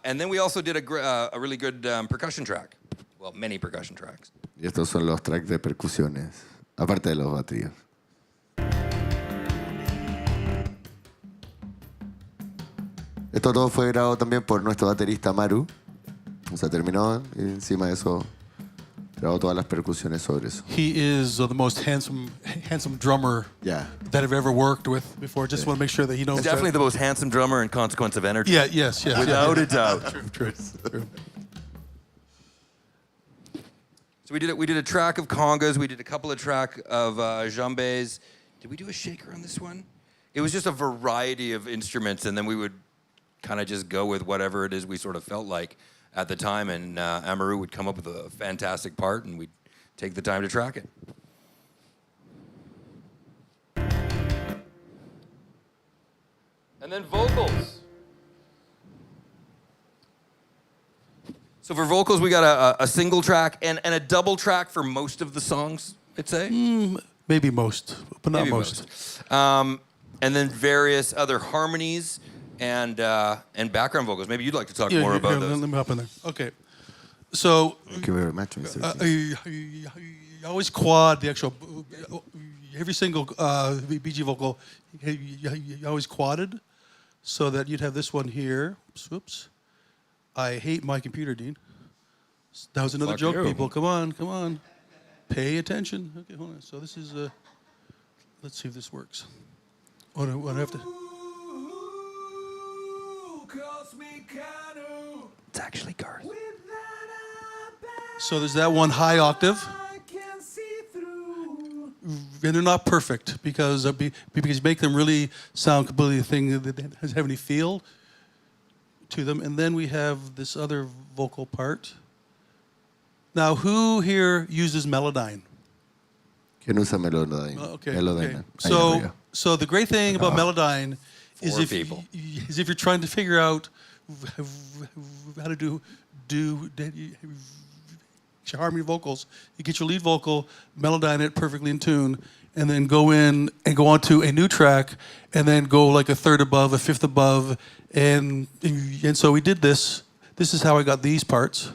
And then we also did a really good percussion track. Well, many percussion tracks. Y estos son los tracks de percusiones, aparte de los baterías. Esto todo fue grabado también por nuestro baterista Maru. O sea, terminó y encima de eso grabó todas las percusiones sobre eso. He is the most handsome drummer Yeah. that I've ever worked with before. Just want to make sure that he knows. Definitely that. the most handsome drummer and consequence of energy. Yeah. Yes. Without a doubt. True. So we did a track of congas. We did a couple of track of djembes. Did we do a shaker on this one? It was just a variety of instruments, and then we would kind of just go with whatever it is we sort of felt like at the time, and Amaru would come up with a fantastic part, and we'd take the time to track it. And then vocals. So for vocals, we got a single track and a double track for most of the songs, I'd say. Maybe most, but not Maybe most. And then various other harmonies and background vocals. Maybe you'd like to talk more about those. Let me hop in there. Okay. So Thank you very much, Mr. you always quad the actual, every single BG vocal, you always quadded so that you'd have this one here. Whoops. I hate my computer, Dean. That was another Fuck joke, you. people. Come on. Pay attention. Okay, hold on. So this is, let's see if this works. What do I have to? It's actually Garth. So there's that one high octave. And they're not perfect because you make them really sound completely a thing that doesn't have any feel to them. And then we have this other vocal part. Now, who here uses Melodyne? ¿Quién usa Melodyne? Okay. Melodyne. Okay. Ahí arriba. So the great thing about Melodyne is Four if people. you're trying to figure out how to do harmony vocals, you get your lead vocal, Melodyne it perfectly in tune, and then go in and go on to a new track, and then go like a third above, a fifth above, and so we did this. This is how I got these parts.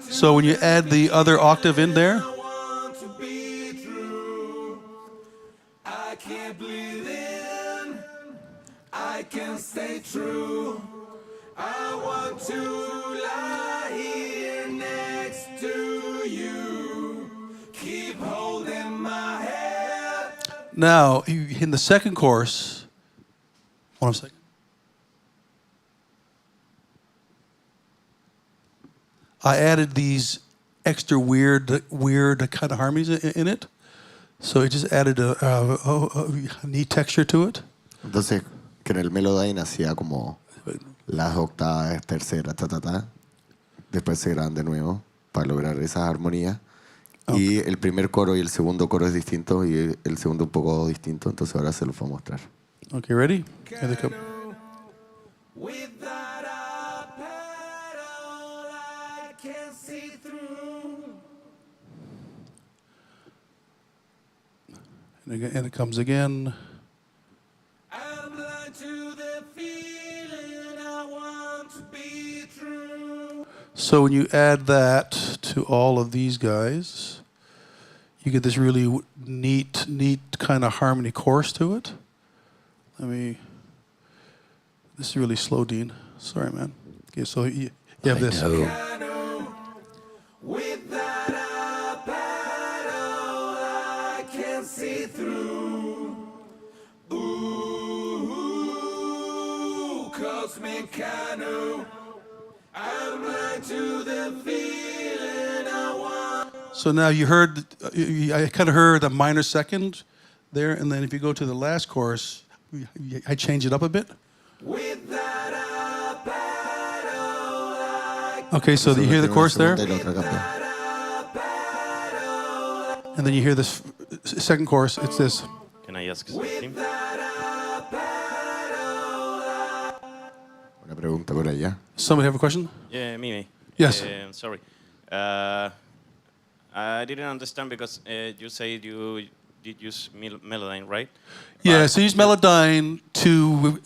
So when you add the other octave in there, I can't believe in, I can stay true. I want to lie here next to you. Keep holding my head. now in the second chorus, hold on a second. I added these extra weird kind of harmonies in it. So it just added a neat texture to it. Entonces, que en el Mudvayne hacía como las octavas, terceras, después se graban de nuevo para lograr esas armonías. Y el primer coro y el segundo coro es distinto y el segundo un poco distinto, entonces ahora se los voy a mostrar. Okay, ready? Here they come. Without a pedal, I can't see through. And it comes again. I'm blind to the feeling I want to be true. So when you add that to all of these guys, you get this really neat kind of harmony chorus to it. This is really slow, Dean. Sorry, man. Okay, so you have this. Without a pedal, I can't see through. Ooh, cosmic canoe. I'm blind to the feeling I want. So now you heard, I kind of heard a minor second there, and then if you go to the last chorus, I change it up a bit. Without a pedal, I Okay, so you hear the chorus there, Y la otra cambia. and then you hear this second chorus. It's this. Can I ask something? Una pregunta por allá. Somebody have a question? Yeah, me. Yes. Sorry. I didn't understand because you said you did use Mudvayne, right? Yeah, so you use Melodyne to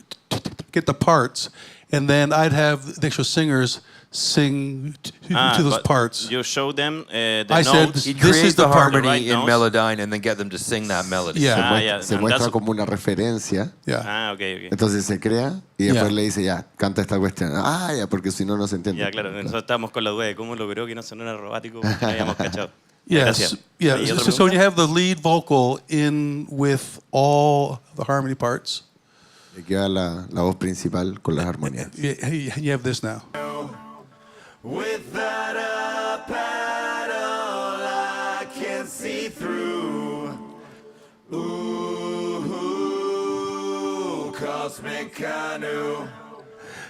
get the parts, and then I'd have the actual singers sing to those but parts. You show them the I said, notes. He'd This create is the the part. harmony Right in notes. Melodyne and then get them to sing that melody. Yeah. Se and muestra that's- como una referencia, Yeah. Okay. entonces se crea y después Yeah. le dice, ya, canta esta cuestión. Ah, ya, porque si no, no se entiende. Ya, claro. Nosotros estábamos con la duda de cómo logró que no sonara robótico, porque no habíamos cachado. Yes. Gracias. Yeah. ¿Y otra So when pregunta? you have the lead vocal in with all the harmony parts, Le queda la voz principal con las armonías. you have this now. Without a pedal, I can't see through. Ooh, cosmic canoe.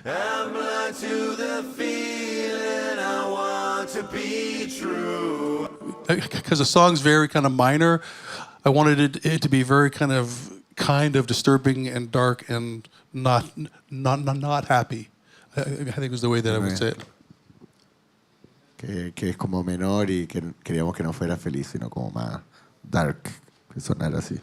I'm blind to the feeling I want to be true. Because the song's very kind of minor, I wanted it to be very kind of disturbing and dark and not happy. I think was the way that I would say it. Que es como menor y que queríamos que no fuera feliz, sino como más dark, que sonara así.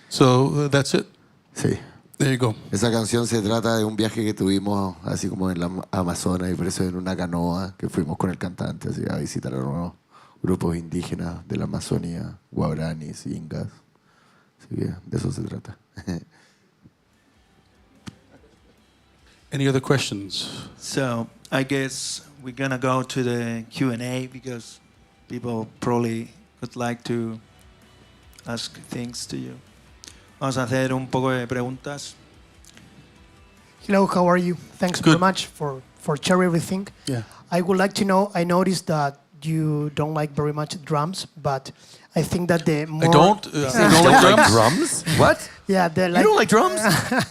So that's it. Sí. There you go. Esa canción se trata de un viaje que tuvimos así como en la Amazonas y por eso en una canoa que fuimos con el cantante así, a visitar a unos grupos indígenas de la Amazonía, guaranis, ingas. Así que de eso se trata. Any other questions? So I guess we're gonna go to the Q&A because people probably would like to ask things to you. Vamos a hacer un poco de preguntas. Hello, how are you? Thanks Good. very much for sharing everything. Yeah. I would like to know, I noticed that you don't like very much drums, but I think that the more... I don't. You don't like drums? Drums? What? Yeah, the You don't like drums?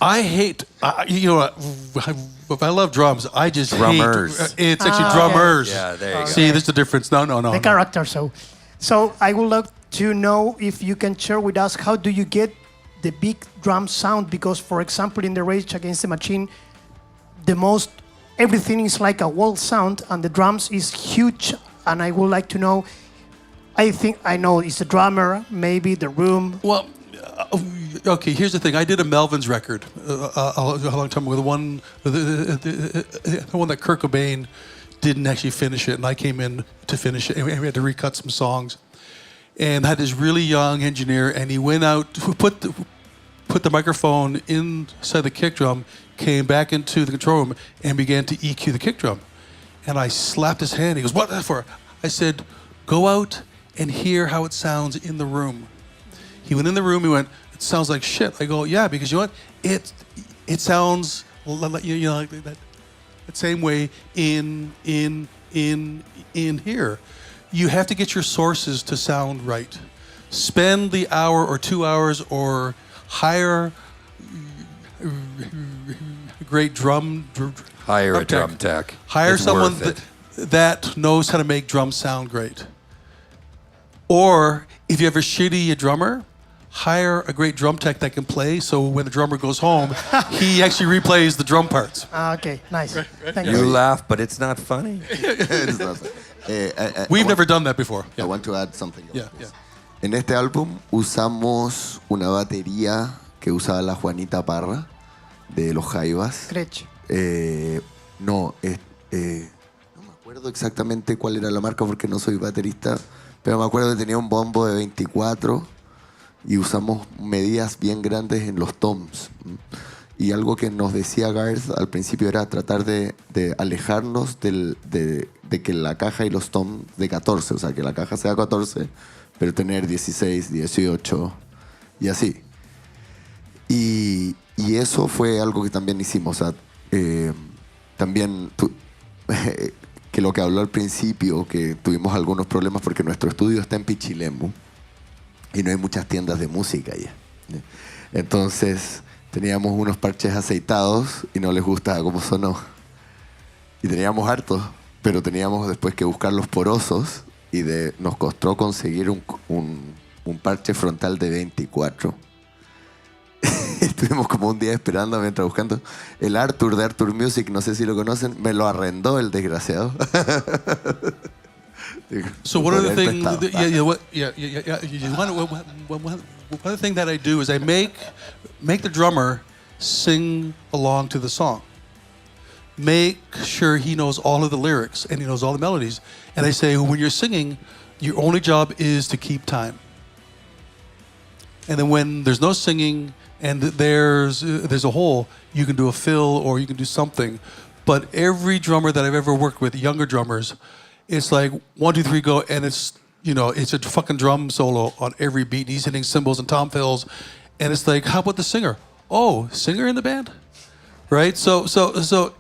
I hate. You know, if I love drums, I just Drummers. hate. It's actually okay. drummers. Yeah, there you go. See, there's the difference. No. the character. So I would like to know if you can share with us how do you get the big drum sound? Because, for example, in the Rage Against the Machine, everything is like a wall sound, and the drums is huge. And I would like to know. I know it's the drummer, maybe the room. Well, okay. Here's the thing. I did a Melvins record a long time ago. The one that Kurt Cobain didn't actually finish it, and I came in to finish it, and we had to recut some songs. And I had this really young engineer, and he went out, put the microphone inside the kick drum, came back into the control room, and began to EQ the kick drum. And I slapped his hand. He goes, "What that for?" I said, "Go out and hear how it sounds in the room." He went in the room. He went, "It sounds like shit." I go, "Yeah, because you know what? It sounds like like that same way in here. You have to get your sources to sound right. Spend the hour or 2 hours or hire great drum. Hire a drum drum tech. Hire It's someone worth it. that knows how to make drums sound great. Or if you have a shitty drummer, hire a great drum tech that can play. So when the drummer goes home, he actually replays the drum parts. Okay, nice. Thank You you. laugh, but it's not funny. It's not- We've never done that before. I want to add something. Yeah, yeah. En este álbum usamos una batería que usaba la Juanita Parra de los Jaivas. Gretsch. No me acuerdo exactamente cuál era la marca porque no soy baterista, pero me acuerdo que tenía un bombo de 24 y usamos medidas bien grandes en los toms. Y algo que nos decía Garth al principio era tratar de alejarnos de que la caja y los toms de 14, o sea, que la caja sea 14, pero tener 16, 18 y así. Y eso fue algo que también hicimos. O sea, también que lo que habló al principio, que tuvimos algunos problemas porque nuestro estudio está en Pichilemu y no hay muchas tiendas de música allá. Entonces teníamos unos parches aceitados y no les gustaba cómo sonó. Y teníamos hartos, pero teníamos después que buscar los porosos y nos costó conseguir un parche frontal de 24. Estuvimos como un día esperando mientras buscando. El Arthur de Arthur Music, no sé si lo conocen, me lo arrendó el desgraciado. So one of the things, one of the things that I do is I make the drummer sing along to the song. Make sure he knows all of the lyrics and he knows all the melodies. And I say, when you're singing, your only job is to keep time. And then when there's no singing and there's a hole, you can do a fill or you can do something. But every drummer that I've ever worked with, younger drummers, it's like 1, 2, 3, go, and it's a fucking drum solo on every beat. He's hitting cymbals and tom fills, and it's like, how about the singer? Oh, singer in the band, right? So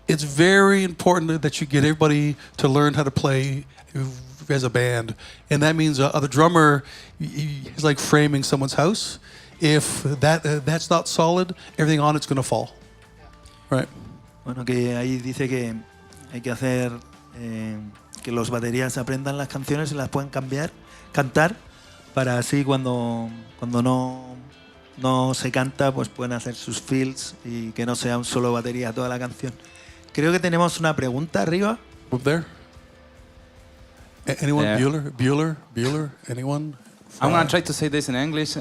it's very important that you get everybody to learn how to play as a band, and that means the drummer is like framing someone's house. If that's not solid, everything on it's going to fall, right? Bueno, que ahí dice que hay que hacer que los baterías aprendan las canciones y las puedan cantar, para así cuando no se canta, pues pueden hacer sus fills y que no sea un solo batería toda la canción. Creo que tenemos una pregunta arriba. Up there. Anyone? Yeah. Bueller? Anyone? I'm going to try to say this in English.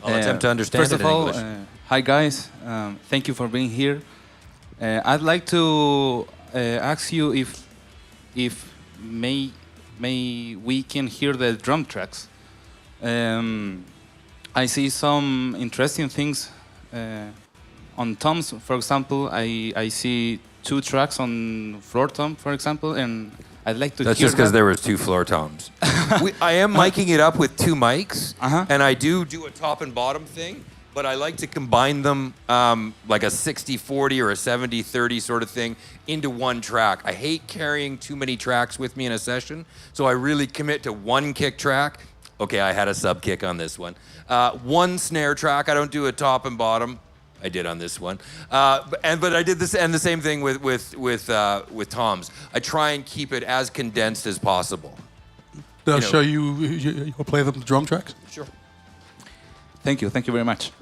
I'll attempt to understand first it of in all, English. Hi guys, thank you for being here. I'd like to ask you if may we can hear the drum tracks. I see some interesting things on toms. For example, I see 2 tracks on floor tom, for example, and I'd like to That's hear just because that. there was 2 floor toms. I am miking it up with 2 mics, Uh-huh. and I do a top and bottom thing, but I like to combine them like a 60-40 or a 70-30 sort of thing into one track. I hate carrying too many tracks with me in a session, so I really commit to 1 kick track. Okay, I had a sub kick on this one. 1 snare track. I don't do a top and bottom. I did on this one, but I did this and the same thing with toms. I try and keep it as condensed as possible. Did I show you play them the drum tracks? Sure. Thank you very much.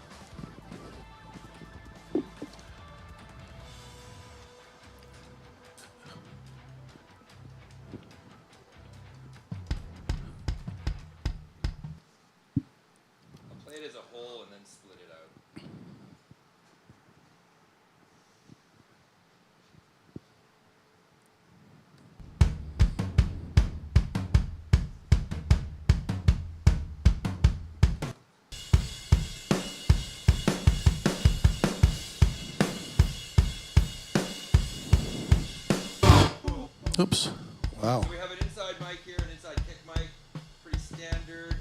I'll play it as a whole and then split it out. Oops. Wow. So we have an inside mic here, an inside kick mic, pretty standard.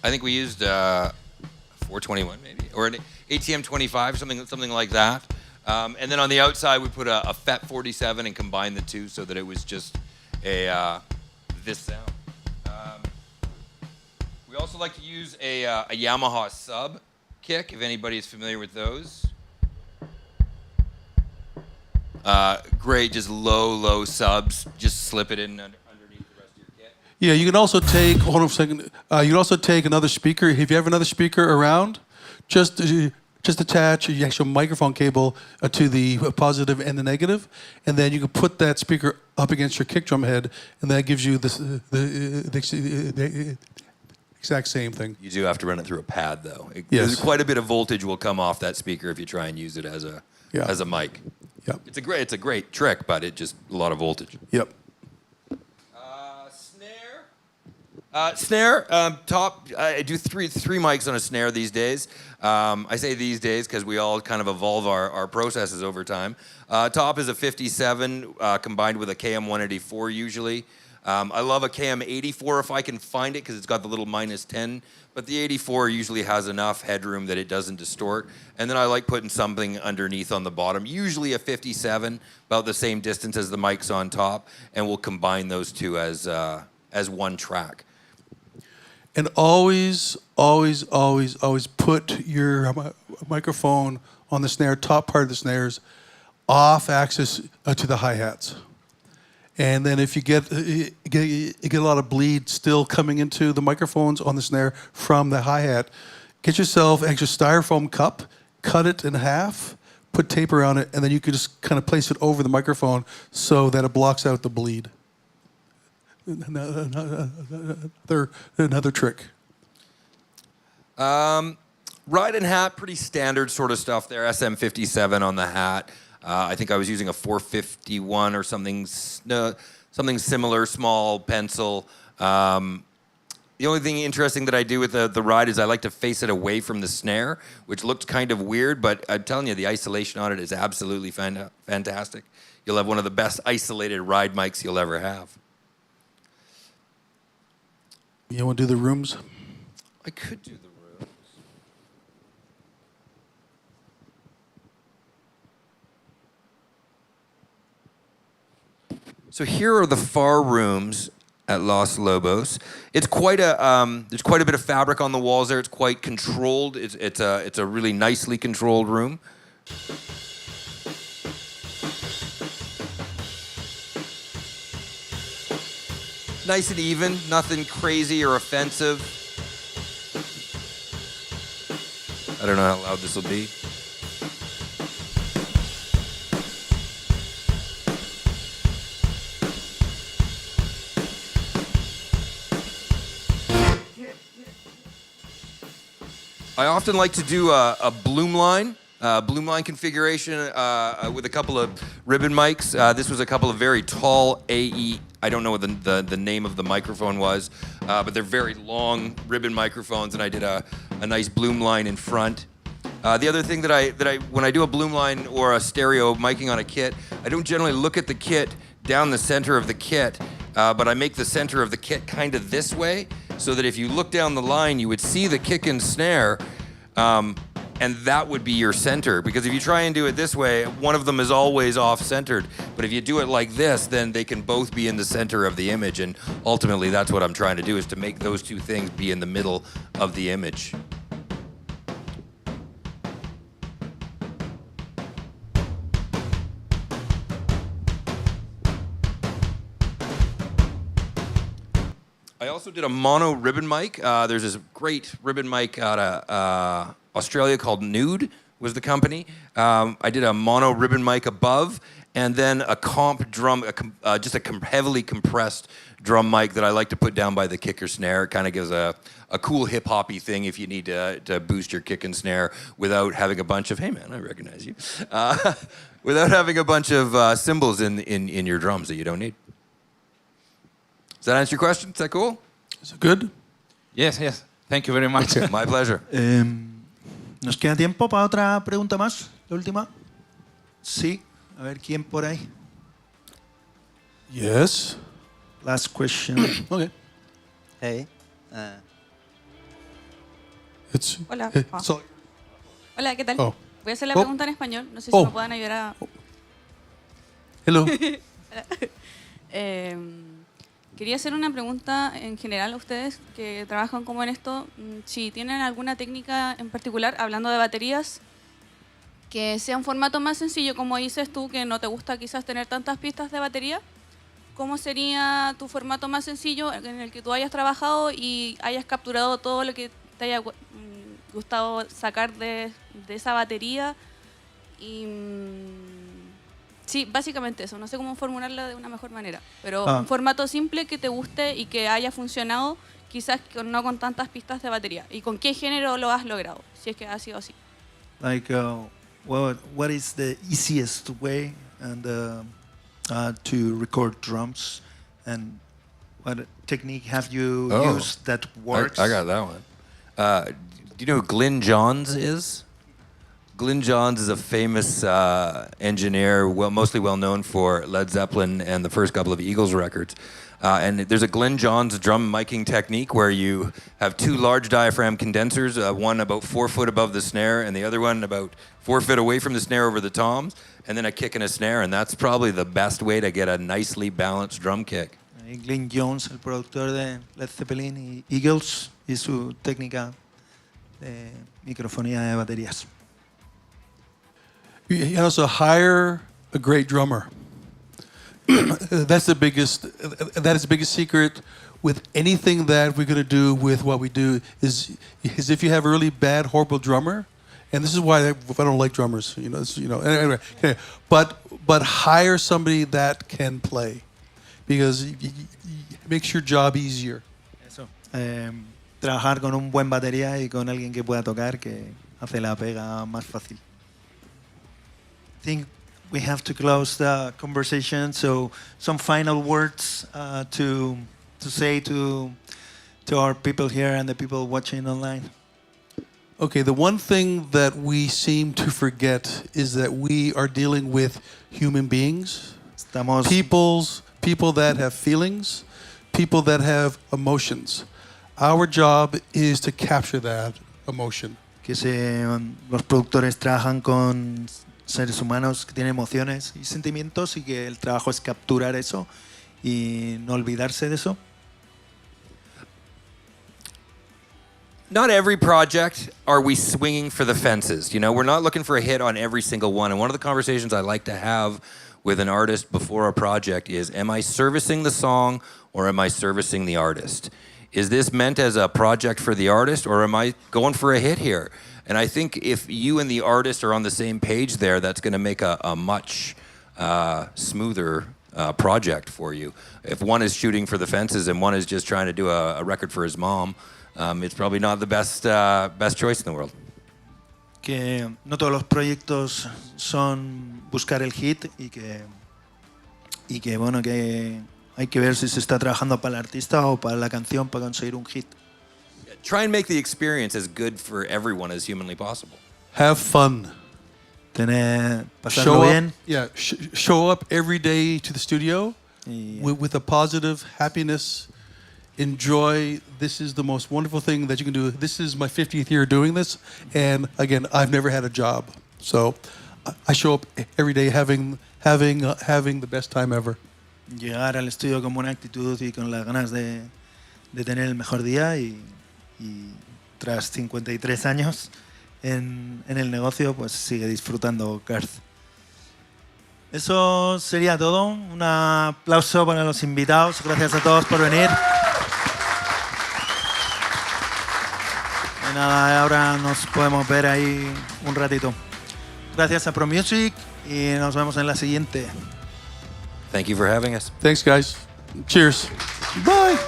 I think we used 421 maybe, or an ATM 25, something like that. And then on the outside we put a FET 47 and combined the 2 so that it was just this sound. We also like to use a Yamaha sub kick, if anybody is familiar with those. Great, just low subs. Just slip it in underneath the rest of your kit. Yeah, you can also take, hold on a second, you can also take another speaker. If you have another speaker around, just attach the actual microphone cable to the positive and the negative, and then you can put that speaker up against your kick drum head, and that gives you the exact same thing. You do have to run it through a pad, though. Yes. Quite a bit of voltage will come off that speaker if you try and use it as a mic. Yep. It's a great trick, but it just a lot of voltage. Yep. Snare, top. I do three mics on a snare these days. I say these days because we all kind of evolve our processes over time. Top is a 57 combined with a KM184 usually. I love a KM84 if I can find it because it's got the little -10. But the 84 usually has enough headroom that it doesn't distort. And then I like putting something underneath on the bottom, usually a 57, about the same distance as the mics on top, and we'll combine those two as one track. And always put your microphone on the snare, top part of the snares, off axis to the hi-hats. And then if you get a lot of bleed still coming into the microphones on the snare from the hi-hat, get yourself an extra styrofoam cup, cut it in half, put tape around it, and then you can just kind of place it over the microphone so that it blocks out the bleed. Another trick. Ride and hat, pretty standard sort of stuff there. SM57 on the hat. I think I was using a 451 or something similar, small pencil. The only thing interesting that I do with the ride is I like to face it away from the snare, which looks kind of weird, but I'm telling you, the isolation on it is absolutely fantastic. You'll have one of the best isolated ride mics you'll ever have. You want to do the rooms? I could do the rooms. So here are the far rooms at Los Lobos. It's quite a there's quite a bit of fabric on the walls there. It's quite controlled. It's a really nicely controlled room. Nice and even, nothing crazy or offensive. I don't know how loud this will be. I often like to do a bloom line configuration with a couple of ribbon mics. This was a couple of very tall AE. I don't know what the name of the microphone was, but they're very long ribbon microphones, and I did a nice bloom line in front. The other thing that I when I do a bloom line or a stereo miking on a kit, I don't generally look at the kit down the center of the kit, but I make the center of the kit kind of this way, so that if you look down the line, you would see the kick and snare, and that would be your center. Because if you try and do it this way, one of them is always off-centered. But if you do it like this, then they can both be in the center of the image, and ultimately that's what I'm trying to do, is to make those two things be in the middle of the image. I also did a mono ribbon mic. There's this great ribbon mic out of Australia called Nude, was the company. I did a mono ribbon mic above, and then a comp drum, just a heavily compressed drum mic that I like to put down by the kick or snare. It kind of gives a cool hip-hoppy thing if you need to boost your kick and snare without having a bunch of, hey man, I recognize you, without having a bunch of cymbals in your drums that you don't need. Does that answer your question? Is that cool? Is it good? Yes. Thank you very much. My pleasure. ¿Nos queda tiempo para otra pregunta más? ¿La última? Sí. A ver, ¿quién por ahí? Yes. Last question. Okay. Hey. It's, Hola. so, Hola, ¿qué tal? Oh. Voy a hacer la pregunta en español. No sé si me puedan ayudar a... Hello. Quería hacer una pregunta en general a ustedes que trabajan como en esto. Si tienen alguna técnica en particular, hablando de baterías, que sea un formato más sencillo, como dices tú, que no te gusta quizás tener tantas pistas de batería. ¿Cómo sería tu formato más sencillo en el que tú hayas trabajado y hayas capturado todo lo que te haya gustado sacar de esa batería? Y sí, básicamente eso. No sé cómo formularlo de una mejor manera, pero un formato simple que te guste y que haya funcionado, quizás no con tantas pistas de batería. ¿Y con qué género lo has logrado? Si es que ha sido así. Like, what is the easiest way and to record drums, and what technique have you used that works? I got that one. Do you know who Glyn Johns is? Glyn Johns is a famous engineer, mostly well known for Led Zeppelin and the first couple of Eagles records. And there's a Glyn Johns drum miking technique where you have two large diaphragm condensers, one about 4 foot above the snare and the other one about 4 feet away from the snare over the toms, and then a kick and a snare, and that's probably the best way to get a nicely balanced drum kick. Glyn Johns, el productor de Led Zeppelin y Eagles, y su técnica de microfonía de baterías. You also hire a great drummer. That is the biggest secret with anything that we're going to do with what we do is if you have a really bad, horrible drummer, and this is why I don't like drummers, anyway, but hire somebody that can play because it makes your job easier. Eso. Trabajar con un buen batería y con alguien que pueda tocar, que hace la pega más fácil. I think we have to close the conversation, so some final words to say to our people here and the people watching online. Okay, the one thing that we seem to forget is that we are dealing with human beings, people that have feelings, people that have emotions. Our job is to capture that emotion. Que los productores trabajan con seres humanos que tienen emociones y sentimientos y que el trabajo es capturar eso y no olvidarse de eso. Not every project are we swinging for the fences. We're not looking for a hit on every single one. And one of the conversations I like to have with an artist before a project is, am I servicing the song or am I servicing the artist? Is this meant as a project for the artist or am I going for a hit here? And I think if you and the artist are on the same page there, that's going to make a much smoother project for you. If one is shooting for the fences and one is just trying to do a record for his mom, it's probably not the best choice in the world. Que no todos los proyectos son buscar el hit y que bueno, que hay que ver si se está trabajando para el artista o para la canción para conseguir un hit. Try and make the experience as good for everyone as humanly possible. Have fun. Pasarlo bien. Show up every day to the studio with a positive happiness. Enjoy. This is the most wonderful thing that you can do. This is my 50th year doing this, and again, I've never had a job, so I show up every day having the best time ever. Llegar al estudio con buena actitud y con las ganas de tener el mejor día y tras 53 años en el negocio, pues sigue disfrutando Garth. Eso sería todo. Un aplauso para los invitados. Gracias a todos por venir. Y nada, ahora nos podemos ver ahí un ratito. Gracias a Promusic y nos vemos en la siguiente. Thank you for having us. Thanks, guys. Cheers. Bye.